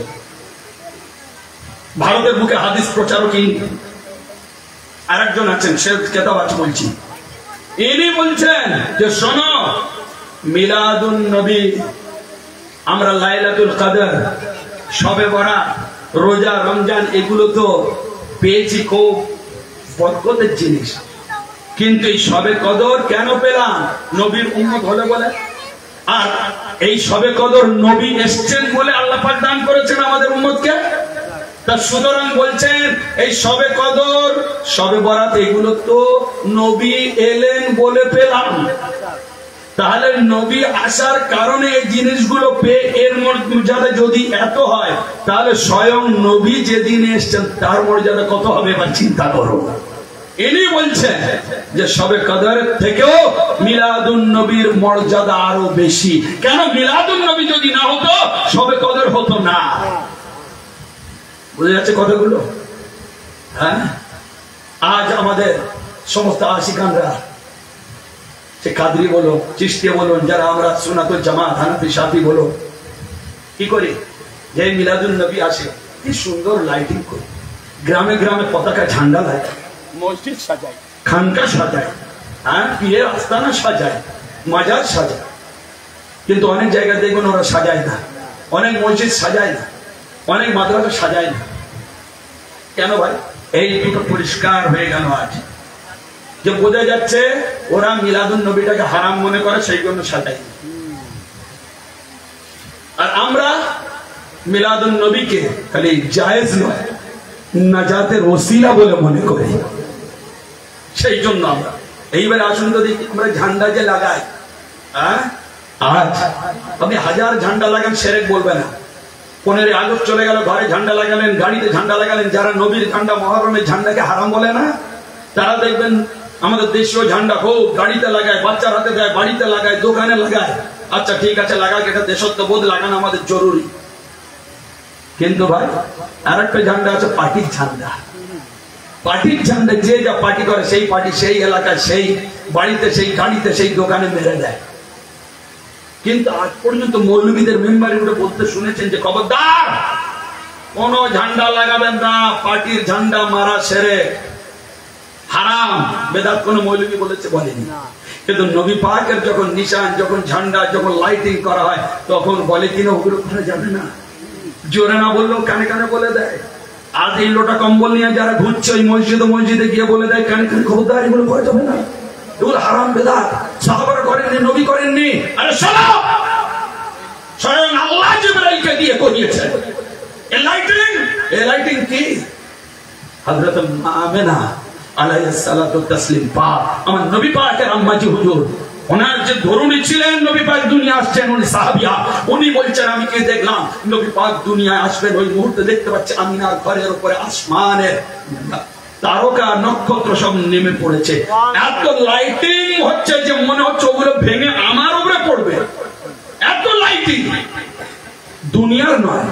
ভারতের বুকে হাদিস প্রচারক আরেকজন আছেন, সে কেতাব আছে বলছি। ইনি বলছেন যে শোনো, মিলাদুন নবী আমরা লাইলাতুল কদর, শবে বরাত, রোজা, রমজান এগুলো তো পেয়েছি খুব বরকতের জিনিস, কিন্তু এই শবে কদর কেন পেলাম? নবীর উম্মত হলে বলে। আর এই শবে কদর নবী এসছেন বলে আল্লাহ পাক দান করেছেন আমাদের উম্মতকে। তা সুতরাং বলছেন এই শবে কদর, শবে বরাত এগুলো তো নবী এলেন বলে পেলাম। তাহলে নবী আসার কারণে এই জিনিসগুলো পেয়ে এর মর্যাদা যদি এত হয়, তাহলে স্বয়ং নবী যেদিন এসছেন তার মর্যাদা কত হবে এবার চিন্তা করো। ইনি বলছেন যে শবে কদরের থেকেও মিলাদুন নবীর মর্যাদা আরো বেশি। কেন? মিলাদুন নবী যদি না হতো শবে কদর হতো না। বুঝে যাচ্ছে কথাগুলো? হ্যাঁ, আজ আমাদের সমস্ত আশিকানরা, সে কাদরি বলো, চিশতি বলুন, যারা আমরা সুন্নাতুল জামাত, হানাফি, শাফি বলো, কি করি? যে মিলাদুন নবী আসে কি সুন্দর লাইটিং করি, গ্রামে গ্রামে পতাকা ঝান্ডা লাগায়, মসজিদ সাজায়, খানকা সাজায়, হ্যাঁ, পীরের আস্তানা সাজায়, মাজার সাজায়। কিন্তু অনেক জায়গায় দেখবেন ওরা সাজায় না, অনেক মসজিদ সাজায় না, অনেক মাদ্রাসা সাজায় না। কেন ভাই? এই দুটো পরিষ্কার হয়ে গেল আজ, যে বোঝা যাচ্ছে ওরা মিলাদুন নবীটাকে হারাম মনে করে, সেই জন্য সাজাই। আর আমরা মিলাদুন নবীকে খালি জায়েজ নয়, নাজাতের ওসিলা বলে মনে করি, সেই জন্য আমরা এইবারে আসুন তো দেখি, আমরা ঝান্ডা যে লাগাই, হ্যাঁ, আজ আপনি 1000 ঝান্ডা লাগান, সেরেক বলবে না। 15 আগস্ট চলে গেল, ঘরে ঝান্ডা লাগালেন, গাড়িতে ঝান্ডা লাগালেন, যারা নবীর ঝান্ডা, মুহররমের ঝান্ডাকে হারাম বলে না, তারা দেখবেন আমাদের দেশীয় ঝান্ডা খুব গাড়িতে লাগায়, বাচ্চার হাতে দেয়, বাড়িতে লাগায়, দোকানে লাগায়। আচ্ছা ঠিক আছে, লাগাক, এটা দেশত্ববোধ লাগানো আমাদের জরুরি। কিন্তু ভাই আরেকটা ঝান্ডা আছে, পার্টির ঝান্ডা। পার্টির ঝান্ডা যে যা পার্টি করে, সেই পার্টি সেই এলাকায়, সেই বাড়িতে, সেই গাড়িতে, সেই দোকানে মেরে দেয়। কিন্তু আজ পর্যন্ত মৌলবীদের মেম্বারে উঠে বলতে শুনেছেন যে খবরদার কোন ঝান্ডা লাগাবেন না, পার্টির ঝান্ডা মারা সেরে হারাম, বেদাত কোন মৌলবী বলেছে? বলেনি। কিন্তু নবী পাকের যখন নিশান, যখন ঝান্ডা, যখন লাইটিং করা হয়, তখন বলে কিনা ওগুলো করা যাবে না। জোরে না বললেও কানে কানে বলে দেয়। আজ এই লোটা কম্বল নিয়ে যারা ঘুরছে ওই মসজিদে গিয়ে বলে দেয় কানে কানে, খবরদার এগুলো করা যাবে না, এগুলো হারাম, বেদাত। সাহাবারা করেননি, নবী করেননি। আরে শোনো, স্বয়ং আল্লাহ জিবরাইলকে দিয়ে করিয়েছেন। এই লাইটিং কি? হযরত আমেনা আলাইহিস সালাতু তাসলিম পাক, আমার নবী পাকের আম্মা জি হুজুর, ওনার যে ধরুনি ছিলেন, নবী পাক দুনিয়া আসছেন, উনি সাহাবিয়া, উনি বলছেন আমি কি দেখলাম, নবী পাক দুনিয়ায় আসবেন, ওই মুহূর্তে দেখতে পাচ্ছি আমিনার ঘরের উপরে আসমানের তারকা নক্ষত্র সব নেমে পড়েছে। এত লাইটিং হচ্ছে যে মনে হচ্ছে ওগুলো ভেঙে আমার উপরে পড়বে, এত লাইটিং। দুনিয়ার নয়,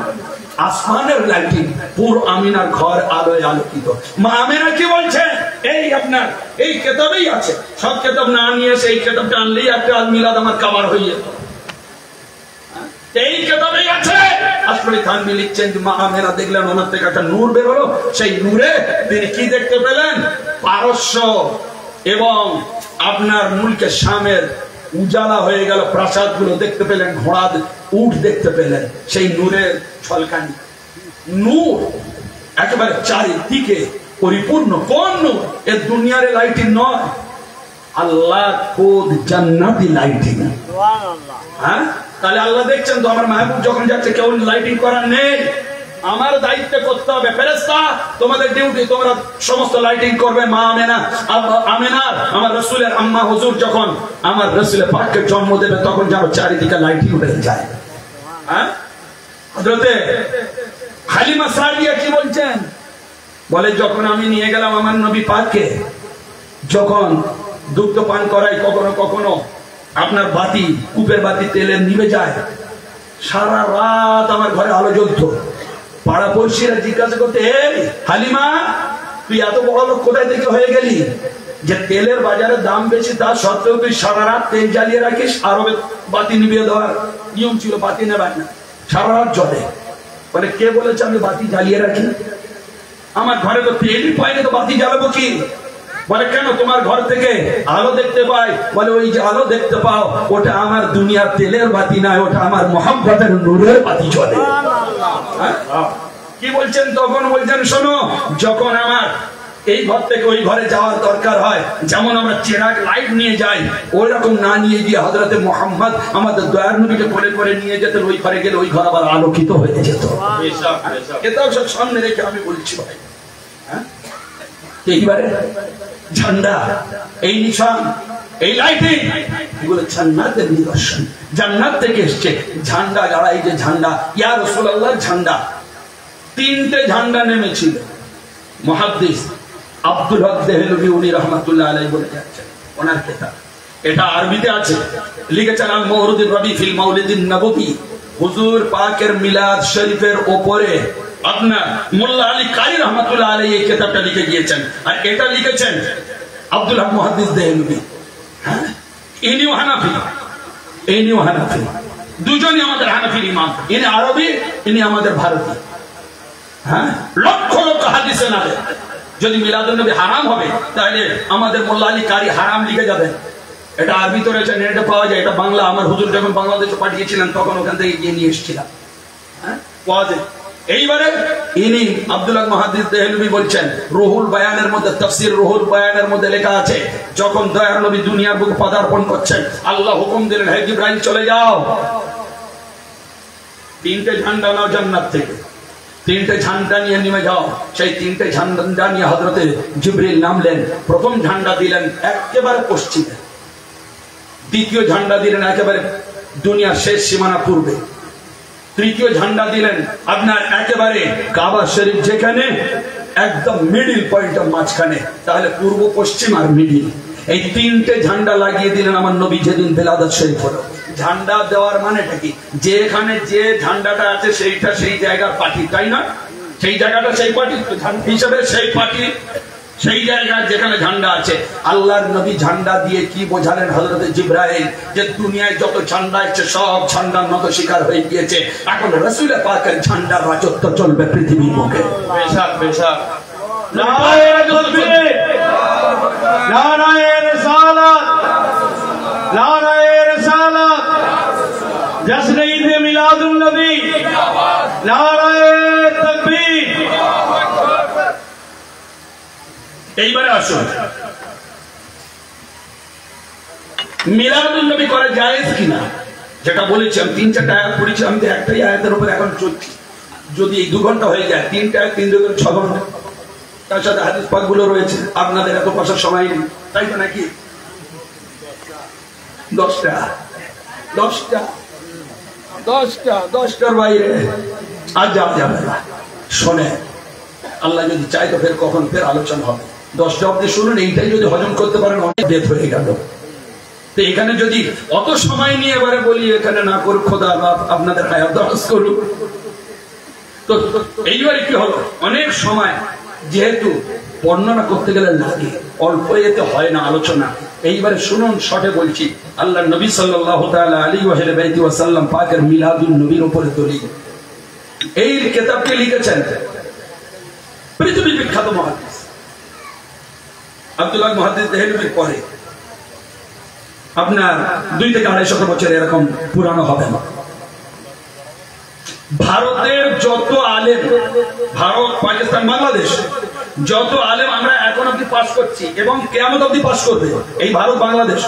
আসমানের লাইটিং, পুরো আমিনার ঘর আলোয় আলোকিত। মা আমিনা কি বলছে? এই আপনার এই কিতাবেই আছে, সব কিতাব না নিয়ে সেই কিতাবটা আনলেই একটা মিলাদ আমার কভার হয়ে যেত। এই কিতাবেই আছে। আসলে থানভী লিখছেন যে মা আমিনা দেখলেন ওনার থেকে একটা নূর বের হলো, সেই নূরে তিনি কি দেখতে পেলেন? পারস্য এবং আপনার মুলকে শামের উজালা হয়ে গেল প্রাসাদ গুলো দেখতে পেলেন, ঘোড়া উট দেখতে পেলেন, সেই নূরের ঝলকানি। নূর একেবারে চারিদিকে পরিপূর্ণ। কোন নূর? এ দুনিয়ার লাইটিং নয়, আল্লাহ খোদ জান্নাতি লাইটিং। হ্যাঁ, তাহলে আল্লাহ দেখছেন তো আমার মাহবুব যখন যাচ্ছে, কেউ লাইটিং করার নেই, আমার দায়িত্ব করতে হবে। ফেরেশতা তোমাদের ডিউটি, তোমরা সমস্ত লাইটিং করবে। মা আমেনা আমেনার আমার রাসূলের আম্মা হুজুর যখন আমার রাসূলের পাককে জন্ম দেবে, তখন যেন চারিদিকে লাইটিং হয়ে যায়। হ্যাঁ, হযরতে হালিমা সাদিয়া কি বলছেন? বলে যখন আমি নিয়ে গেলাম আমার নবী পাককে, যখন দুগ্ধ পান করাই, কখনো কখনো আপনার বাতি, কূপের বাতি তেলের নিভে যায়, সারা রাত আমার ঘরে আলো জ্বলতো। পাড়া পড়শিরা জিজ্ঞাসা করতে, এই হালিমা, তুই এত বড় লোক কোথায় থেকে হয়ে গেলি যে তেলের বাজারে দাম বেশি, তার সত্ত্বেও তুই সারা রাত তেল জ্বালিয়ে রাখিস? আরবে বাতি নিভিয়ে দেওয়ার নিয়ম ছিল, বাতি নেবাই না, সারা রাত জ্বলে। বলে কে বলেছে আমি বাতি জ্বালিয়ে রাখি? আমার ঘরে তো তেলই পাইনি, তো বাতি জ্বালাবো কি? বলে কেন, তোমার ঘর থেকে আলো দেখতে পাই। বলে ওই যে আলো দেখতে পাও, ওটা আমার দুনিয়ার তেলের বাতি নয়, ওটা আমার মহব্বতের নূরের বাতি জ্বলে। কি বলছেন তখন? বলছেন শোনো, যখন আমার এই ঘর থেকে ওই ঘরে যাওয়ার দরকার হয়, যেমন আমরা চেরাগ লাইট নিয়ে যাই, ওই রকম না নিয়ে গিয়ে হযরতে মুহাম্মদ আমাদের দয়ার নবীকে কোলে করে নিয়ে যেতেন। ওই ঘরে গেলে ওই ঘর আবার আলোকিত হয়ে যেত। এটাও সব সামনে রেখে আমি বলছি ভাই। এইবারে ঝান্ডা, এই নিশান, এই লাইটিং, এগুলো জান্নাতের নিদর্শন, জান্নাত থেকে এসছে। ঝান্ডা যারা, এই যে ঝান্ডা, ইয়া রাসূলুল্লাহর ঝান্ডা, তিনটে ঝান্ডা নেমেছিল। মুহাদ্দিস আব্দুল হক দেহলভী উনি রাহমাতুল্লাহ আলাইহি বলে যাচ্ছেন, ওনার কিতাব, এটা আরবিতে আছে, লিখেছেন আল মাওরুদুর রবি ফিল মাউলিদিন নববী, হুজুর পাকের মিলাদ শরীফের উপরে আপনার মোল্লা আলী কারি রহমাতুল্লাহ আলাইহি এই কিতাবটা লিখে গিয়েছেন। আর এটা লিখেছেন আব্দুল হক মুহাদ্দিস দেহলভী। হ্যাঁ, ইনিও হানাফি, ইনিও হানাফি, দুজনই আমাদের হানাফির ইমাম। ইনি আরবি, ইনি আমাদের ভারতীয়। হ্যাঁ, লক্ষ লক্ষ হাদিসে নাবে। যদি মিলাদুন নবী হারাম হবে, তাহলে আমাদের মোল্লা আলী কারি হারাম লিখে যাবেন। এটা আরবি তো রয়েছে, নেটে পাওয়া যায়। এটা বাংলা, আমার হুজুর যখন বাংলাদেশে পাঠিয়েছিলেন তখন ওখান থেকে গিয়ে নিয়ে এসেছিলাম। হ্যাঁ, পাওয়া যায়। এইবারে ইনি আব্দুল হক মুহাদ্দিস দেহলভী বলছেন, রুহুল বায়ানের মধ্যে, তাফসীর রুহুল বায়ানের মধ্যে লেখা আছে, যখন দয়ার নবী দুনিয়ার বুকে পদার্পণ করছেন, আল্লাহ হুকুম দিলেন, হে জিবরাইল চলে যাও, তিনটে ঝান্ডা নাও জান্নাত থেকে, তিনটে ঝান্ডা নিয়ে নেমে যাও। সেই তিনটে ঝান্ডা নিয়ে হযরতে জিবরিল নামলেন। প্রথম ঝান্ডা দিলেন একেবারে পশ্চিমে, দ্বিতীয় ঝান্ডা দিলেন একেবারে দুনিয়ার শেষ সীমানা পূর্বে, তৃতীয় ঝান্ডা দিলেন আপনার একেবারে কাবা শরীফ যেখানে একদম মিডিল পয়েন্টের মাঝখানে, তাহলে পূর্ব পশ্চিম আর মিডিল, এই তিনটে ঝান্ডা লাগিয়ে দিলেন আমার নবী যেদিন বেলাদত শরীফ হলো। ঝান্ডা দেওয়ার মানেটা কি? যেখানে যে ঝান্ডাটা আছে সেইটা সেই জায়গার পার্টি, তাই না? সেই জায়গাটা সেই পার্টি হিসাবে, সেই পার্টি সেই জায়গায় যেখানে ঝান্ডা আছে। আল্লাহর নবী ঝান্ডা দিয়ে কি বোঝালেন হযরত জিবরাইল, যে দুনিয়ায় যত ঝান্ডা আছে সব ঝান্ডার নত শিকার হয়ে গিয়েছে, এখন রাসূল পাকের ঝান্ডার রাজত্ব চলবে পৃথিবীর বুকে। বেশক বেশক, নারায়ে তাকবীর, নারায়ে রিসালাত, নারায়ে রিসালাত, জশ্ন ঈদ মিলাদুন নবী, নারায়ে তাকবীর। এইবারে আসুন, মিলাদুন নবী করা জায়েজ কিনা যেটা বলেছি আমি 3-4টা আয়াত পড়েছি, আমি তো একটাই আয়াতের উপর এখন চলছি। যদি এই 2 ঘন্টা হয়ে যায়, 3টা আয়াত 3 2 6 ঘন্টা, তার সাথে হাদিস পাকগুলো রয়েছে, আপনাদের এত বসার সময় নেই, তাই তো নাকি? 10টার বাইরে আর যাওয়া যাবে না। শোনে আল্লাহ যদি চাই তো কখন ফের আলোচনা হবে। 10টা অব্দি শুনুন, এইটাই যদি হজম করতে পারেন অনেক ডেথ হয়ে গেল। তো এখানে যদি অত সময় নিয়ে এবারে বলি এখানে না করুক, খোদা আপনাদের হায়াত দরাজ করুক। তো এইবারে কি হলো, অনেক সময় যেহেতু বর্ণনা করতে গেলে লাগে, অল্প এতে হয় না আলোচনা। এইবারে শুনুন, শর্টে বলছি। আল্লাহ নবী সাল্লাল্লাহু তাআলা আলাইহি ওয়া সাল্লাম পাকের মিলাদুন নবীর উপরে দলিল। এই কিতাবটি লিখেছেন পৃথিবীর বিখ্যাত মুহাদ্দিস আব্দুল্লাহ মুহাদ্দিস দেহলভির পরে আপনার 2 থেকে 250 বছর এরকম পুরানো হবে না। ভারতের যত আলেম, ভারত, পাকিস্তান, বাংলাদেশ যত আলেম আমরা এখন অব্দি পাস করছি এবং কিয়ামত অব্দি পাস করবে এই ভারত বাংলাদেশ,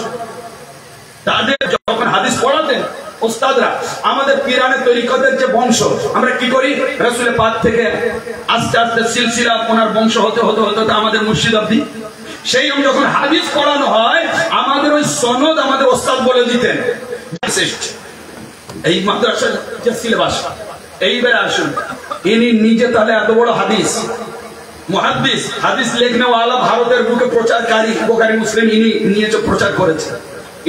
তাদের যখন হাদিস পড়াতেন ওস্তাদরা, আমাদের পীরানে তরিকতের যে বংশ, আমরা কি করি, রাসূল পাক থেকে আস্তে আস্তে সিলসিলা ওনার বংশ হতে হতে হতে আমাদের মুর্শিদ অব্দি। সেই যখন হাদিস পড়ানো হয় আমাদের ওই সনদ আমাদের ওস্তাদ বলে দিতেন। এই মাদ্রাসার যে সিলেবাস, এইবার আসুন, ইনি নিজে তাহলে এত বড় হাদিস মুহাদ্দিস, হাদিস লেখনে ওয়ালা, ভারতের বুকে প্রচারকারী, বুখারী মুসলিম ইনি নিয়ে প্রচার করেছে।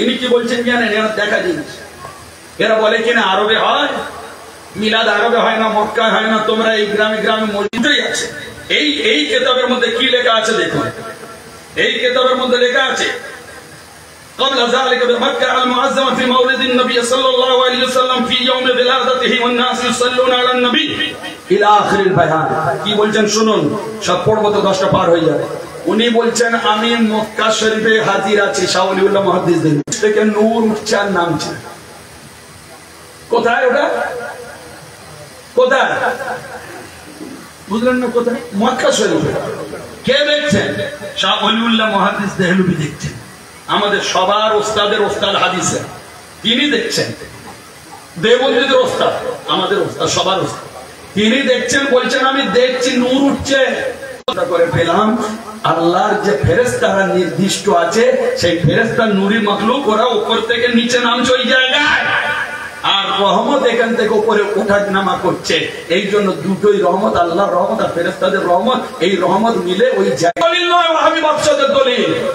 ইনি কি বলছেন জানেন? এরা দেখা জিনিস, এরা বলে কিনা আরবে হয় মিলাদ, আরবে হয় না, মক্কায় হয় না, তোমরা এই গ্রামে গ্রামে মসজিদেই আছে। এই কিতাবের মধ্যে কি লেখা আছে দেখুন, এই কিতাবের মধ্যে লেখা আছে قبل ذلك بمكة المعظمة في مولد النبي صلى الله عليه وسلم في يوم ولادته والناس يصلون على النبي إلى آخر البيان। কি বলছেন শুনুন, সব পড়বো তো 10টা পার হয়ে যাবে। উনি বলছেন আমি মক্কা শরীফে হাজির আছি, শাহ ওলিউল্লাহ মুহাদ্দিস থেকে নূর উঠছে আর নামছে। কোথায় ওটা? কোথায় বুঝলেন না? কোথায়? মক্কা শরীফে। কে দেখছেন? শাহ ওলিউল্লাহ মুহাদ্দিস দেহলভী দেখছেন, আমাদের সবার ওস্তাদের ওস্তাদ হাদিসে, তিনি দেখছেন। দেওবন্দিদের ওস্তাদ, আমাদের ওস্তাদ, সবার ওস্তাদ, তিনি দেখছেন, বলছেন আমি দেখছি নূর উঠছে। করে পেলাম আল্লাহর যে ফেরেশতারা নির্দিষ্ট আছে, সেই ফেরেশতা নূরি মাখলুক, ওরা উপর থেকে নিচে নামছে ওই জায়গায়, আর রহমত এখান থেকে উপরে ওঠা নামা করছে। এই জন্য দুটোই রহমত, আল্লাহর রহমত আর ফেরেশতাদের রহমত, এই রহমত মিলে ওই জায়গায় দলিল।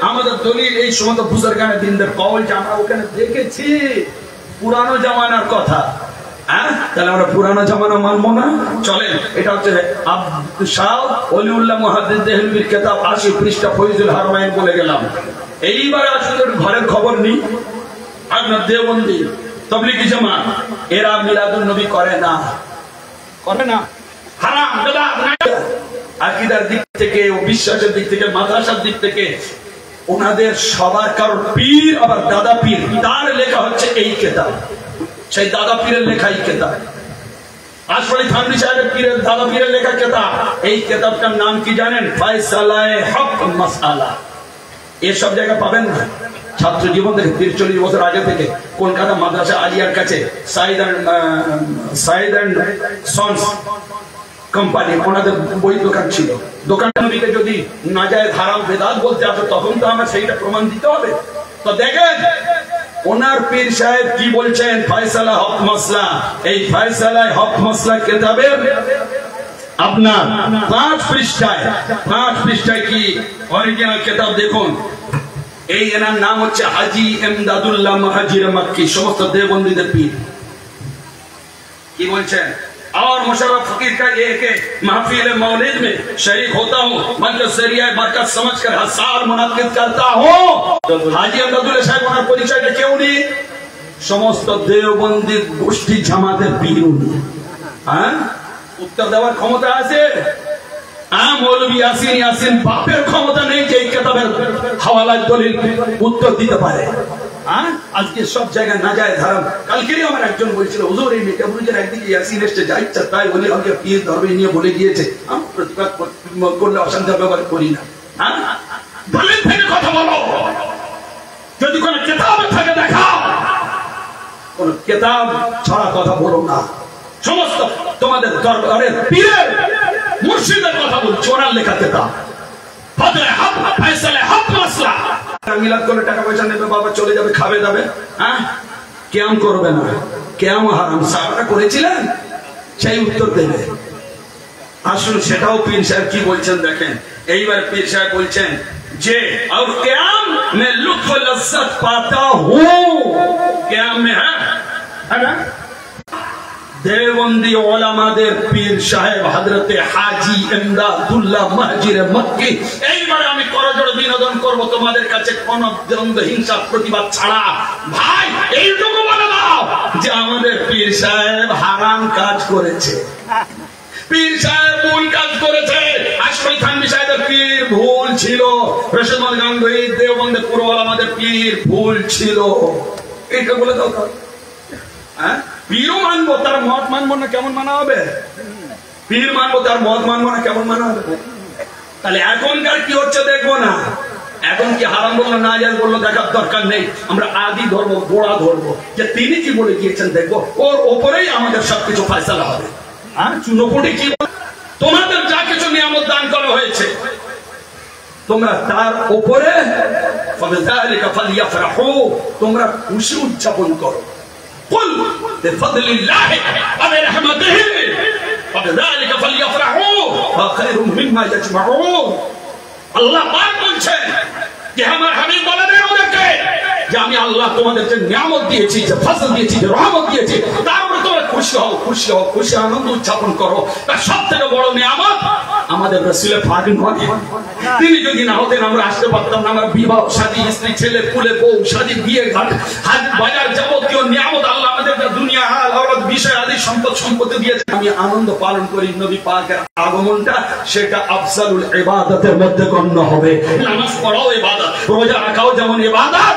আমাদের দলিল এই সমস্ত বুজুর্গানে দিনদের কওল যে আমরা ওখানে দেখেছি, পুরানো জামানার কথা। হ্যাঁ, তাহলে আমরা পুরানো জামানা মানবো না? চলেন, এটা হচ্ছে শাহ ওলিউল্লাহ মুহাদ্দিস দেহলভির কিতাব 80 পৃষ্ঠা ফয়জুল হারমাইন বলে গেলাম। এইবার আসলে ঘরের খবর নেই। আপনার দেওবন্দি তাবলীগী জামাত এরা মিলাদুন নবী করে না, করে না, হারাম বেদাত। আকীদার দিক থেকে ও বিশ্বাসের দিক থেকে, মাদ্রাসার দিক থেকে ওনাদের সবার কারোর পীর, আবার দাদা পীর, তার লেখা হচ্ছে এই কিতাব। সেই দাদা পীরের লেখা এই কিতাব, আশরাফ থানভী সাহেবের পীরের দাদা পীরের লেখা কিতাব। এই কিতাবটার নাম কি জানেন? ফায়সালায়ে হক মাসআলা। এসব জায়গায় পাবেন না। ছাত্র জীবন থেকে 40 বছর আগে থেকে কলকাতা মাদ্রাসা আলিয়ার কাছে সাইদ এন্ড সন্স কোম্পানি, ওনাদের বই দোকান ছিল। দোকান নবীকে যদি নাজায়েজ হারাম বেদাত বলতে আসে, তখন তো আমার সেইটা প্রমাণ দিতে হবে। তো দেখেন ওনার পীর সাহেব কি বলছেন, ফায়সালা হক মাসলা। এই ফায়সালায়ে হক মাসলা কিতাবের আপনার 5 পৃষ্ঠায় কি অরিজিনাল কিতাব দেখুন। এই এনার নাম হচ্ছে হাজী ইমদাদুল্লাহ মুহাজির মক্কি, সমস্ত দেওবন্দীদের পীর। কি বলছেন? और मुशर्रफ फकीर का ये कि महफिल मौलिद में शरीक होता हूँ, मतलब जरिया बरकत समझकर हर साल मुनाकिद करता हूँ। हाजी इमदादुल्लाह साहब ওনার পরিচয়টা কেউ নেই, সমস্ত দেওবন্দির গোষ্ঠী জামাতের পীর উনি। হ্যাঁ, উত্তর দেওয়ার ক্ষমতা আছে? মৌলভী ইয়াসিন বাপের ক্ষমতা নেই যে এই কিতাবের হাওয়ালার দলিল উত্তর দিতে পারে। আজকে সব জায়গায় নাজায়েজ হারাম। কালকেই আমার একজন বলছিল, হুজুর এই মেকাবুরুজের একদিকে ইয়াসিন এসছে, যা ইচ্ছা তাই বলি, আমাকে পীর ধর্মে নিয়ে বলে গিয়েছে, আমি প্রতিবাদ করলে অশান্তি ব্যবহার করি না। দলিল থেকে কথা বলো, যদি কোনো কিতাবে থাকে দেখাও। কোন কিতাব ছাড়া কথা বলো না। সমস্ত তোমাদের দরবারের পীরের মুর্শিদের কথা বলছি, ওনার লেখা কিতাব। ফজলে হক ফয়সালে হক মাসলা। মিলাদ করে টাকা পয়সা নেবে, বাবা চলে যাবে, খাবে দাবে, হ্যাঁ কিয়াম করবে না। কিয়াম হারাম সাহাবারা করেছিলেন, সেই উত্তর দেবে। আসুন সেটাও পীর সাহেব কি বলছেন দেখেন। এইবার পীর সাহেব বলছেন যে और क़याम में लुत्फ़ लज़्ज़त पाता हूँ। क़याम में है ना देवबंदी उलमाদের পীর সাহেব হযরতে হাজী ইমদাদুল্লাহ মাহজিরে মক্কি। এইবার আমি করজোড়ে বিনোদন করব তোমাদের কাছে, কোন দ্বন্দ্ব হিংসা প্রতিবাদ ছাড়া। ভাই এইটুকু বলে দাও যে আমাদের পীর সাহেব হারাম কাজ করেছে, পীর সাহেব ভুল কাজ করেছে। আশফাক থানভী সাহেবের পীর ভুল ছিল, রশিদ মোহাম্মদ গাঙ্গুহি দেওবন্দের পুরো ওলামাদের পীর ভুল ছিল। এটা বলে দাও তো। হ্যাঁ পীরও মানবো, তার মত মানবো না, কেমন মানা হবে? পীর মানবো, তার মত মানবো না, কেমন মানা হবে? তাহলে এখনকার কি হচ্ছে দেখবো না। এখন কি হারাম বললো না জায়েজ বললো দেখার দরকার নেই, আমরা আদি ধরবো, গোড়া ধরবো, যে তিনি কি বলে গিয়েছেন দেখবো, ওর ওপরেই আমাদের সবকিছু ফয়সালা হবে। আর চুনোপুটি কি তোমাদের যা কিছু নিয়ামত দান করা হয়েছে তোমরা তার উপরে তোমরা খুশি উদযাপন করো। قل بفضل الله وبرحمته فبذلك فليفرحوا وخير مما يجمعون। আল্লাহ পাক বলছেন যে আমার হাবিব বলে দেন ওদেরকে যে আমি আল্লাহ তোমাদের যে নিয়ামত দিয়েছি, যে ফজল দিয়েছি, যে রহমত দিয়েছি, তার উপরে তোমরা খুশি হও, খুশি হও, খুশি আনন্দ উদযাপন করো। তার সবথেকে বড় নিয়ামত আমাদের রাসূল পাক নয়। তিনি যদি না হতেন আমরা আসতে পারতাম না। আমরা বিবাহ শাদী, স্ত্রী ছেলে পুলে বউ শাদী, বিয়ে ঘাট, হাট বাজার, যাবতীয় নিয়ামত আল্লাহ আমাদের দুনিয়া হাল আওলাদ বিষয় আদি সম্পদ সম্পত্তি দিয়েছে। আমি আনন্দ পালন করি নবী পাকের আগমনটা, সেটা আফজালুল ইবাদতের মধ্যে গণ্য হবে। নামাজ পড়াও ইবাদত, রোজা রাখাও যেমন ইবাদত,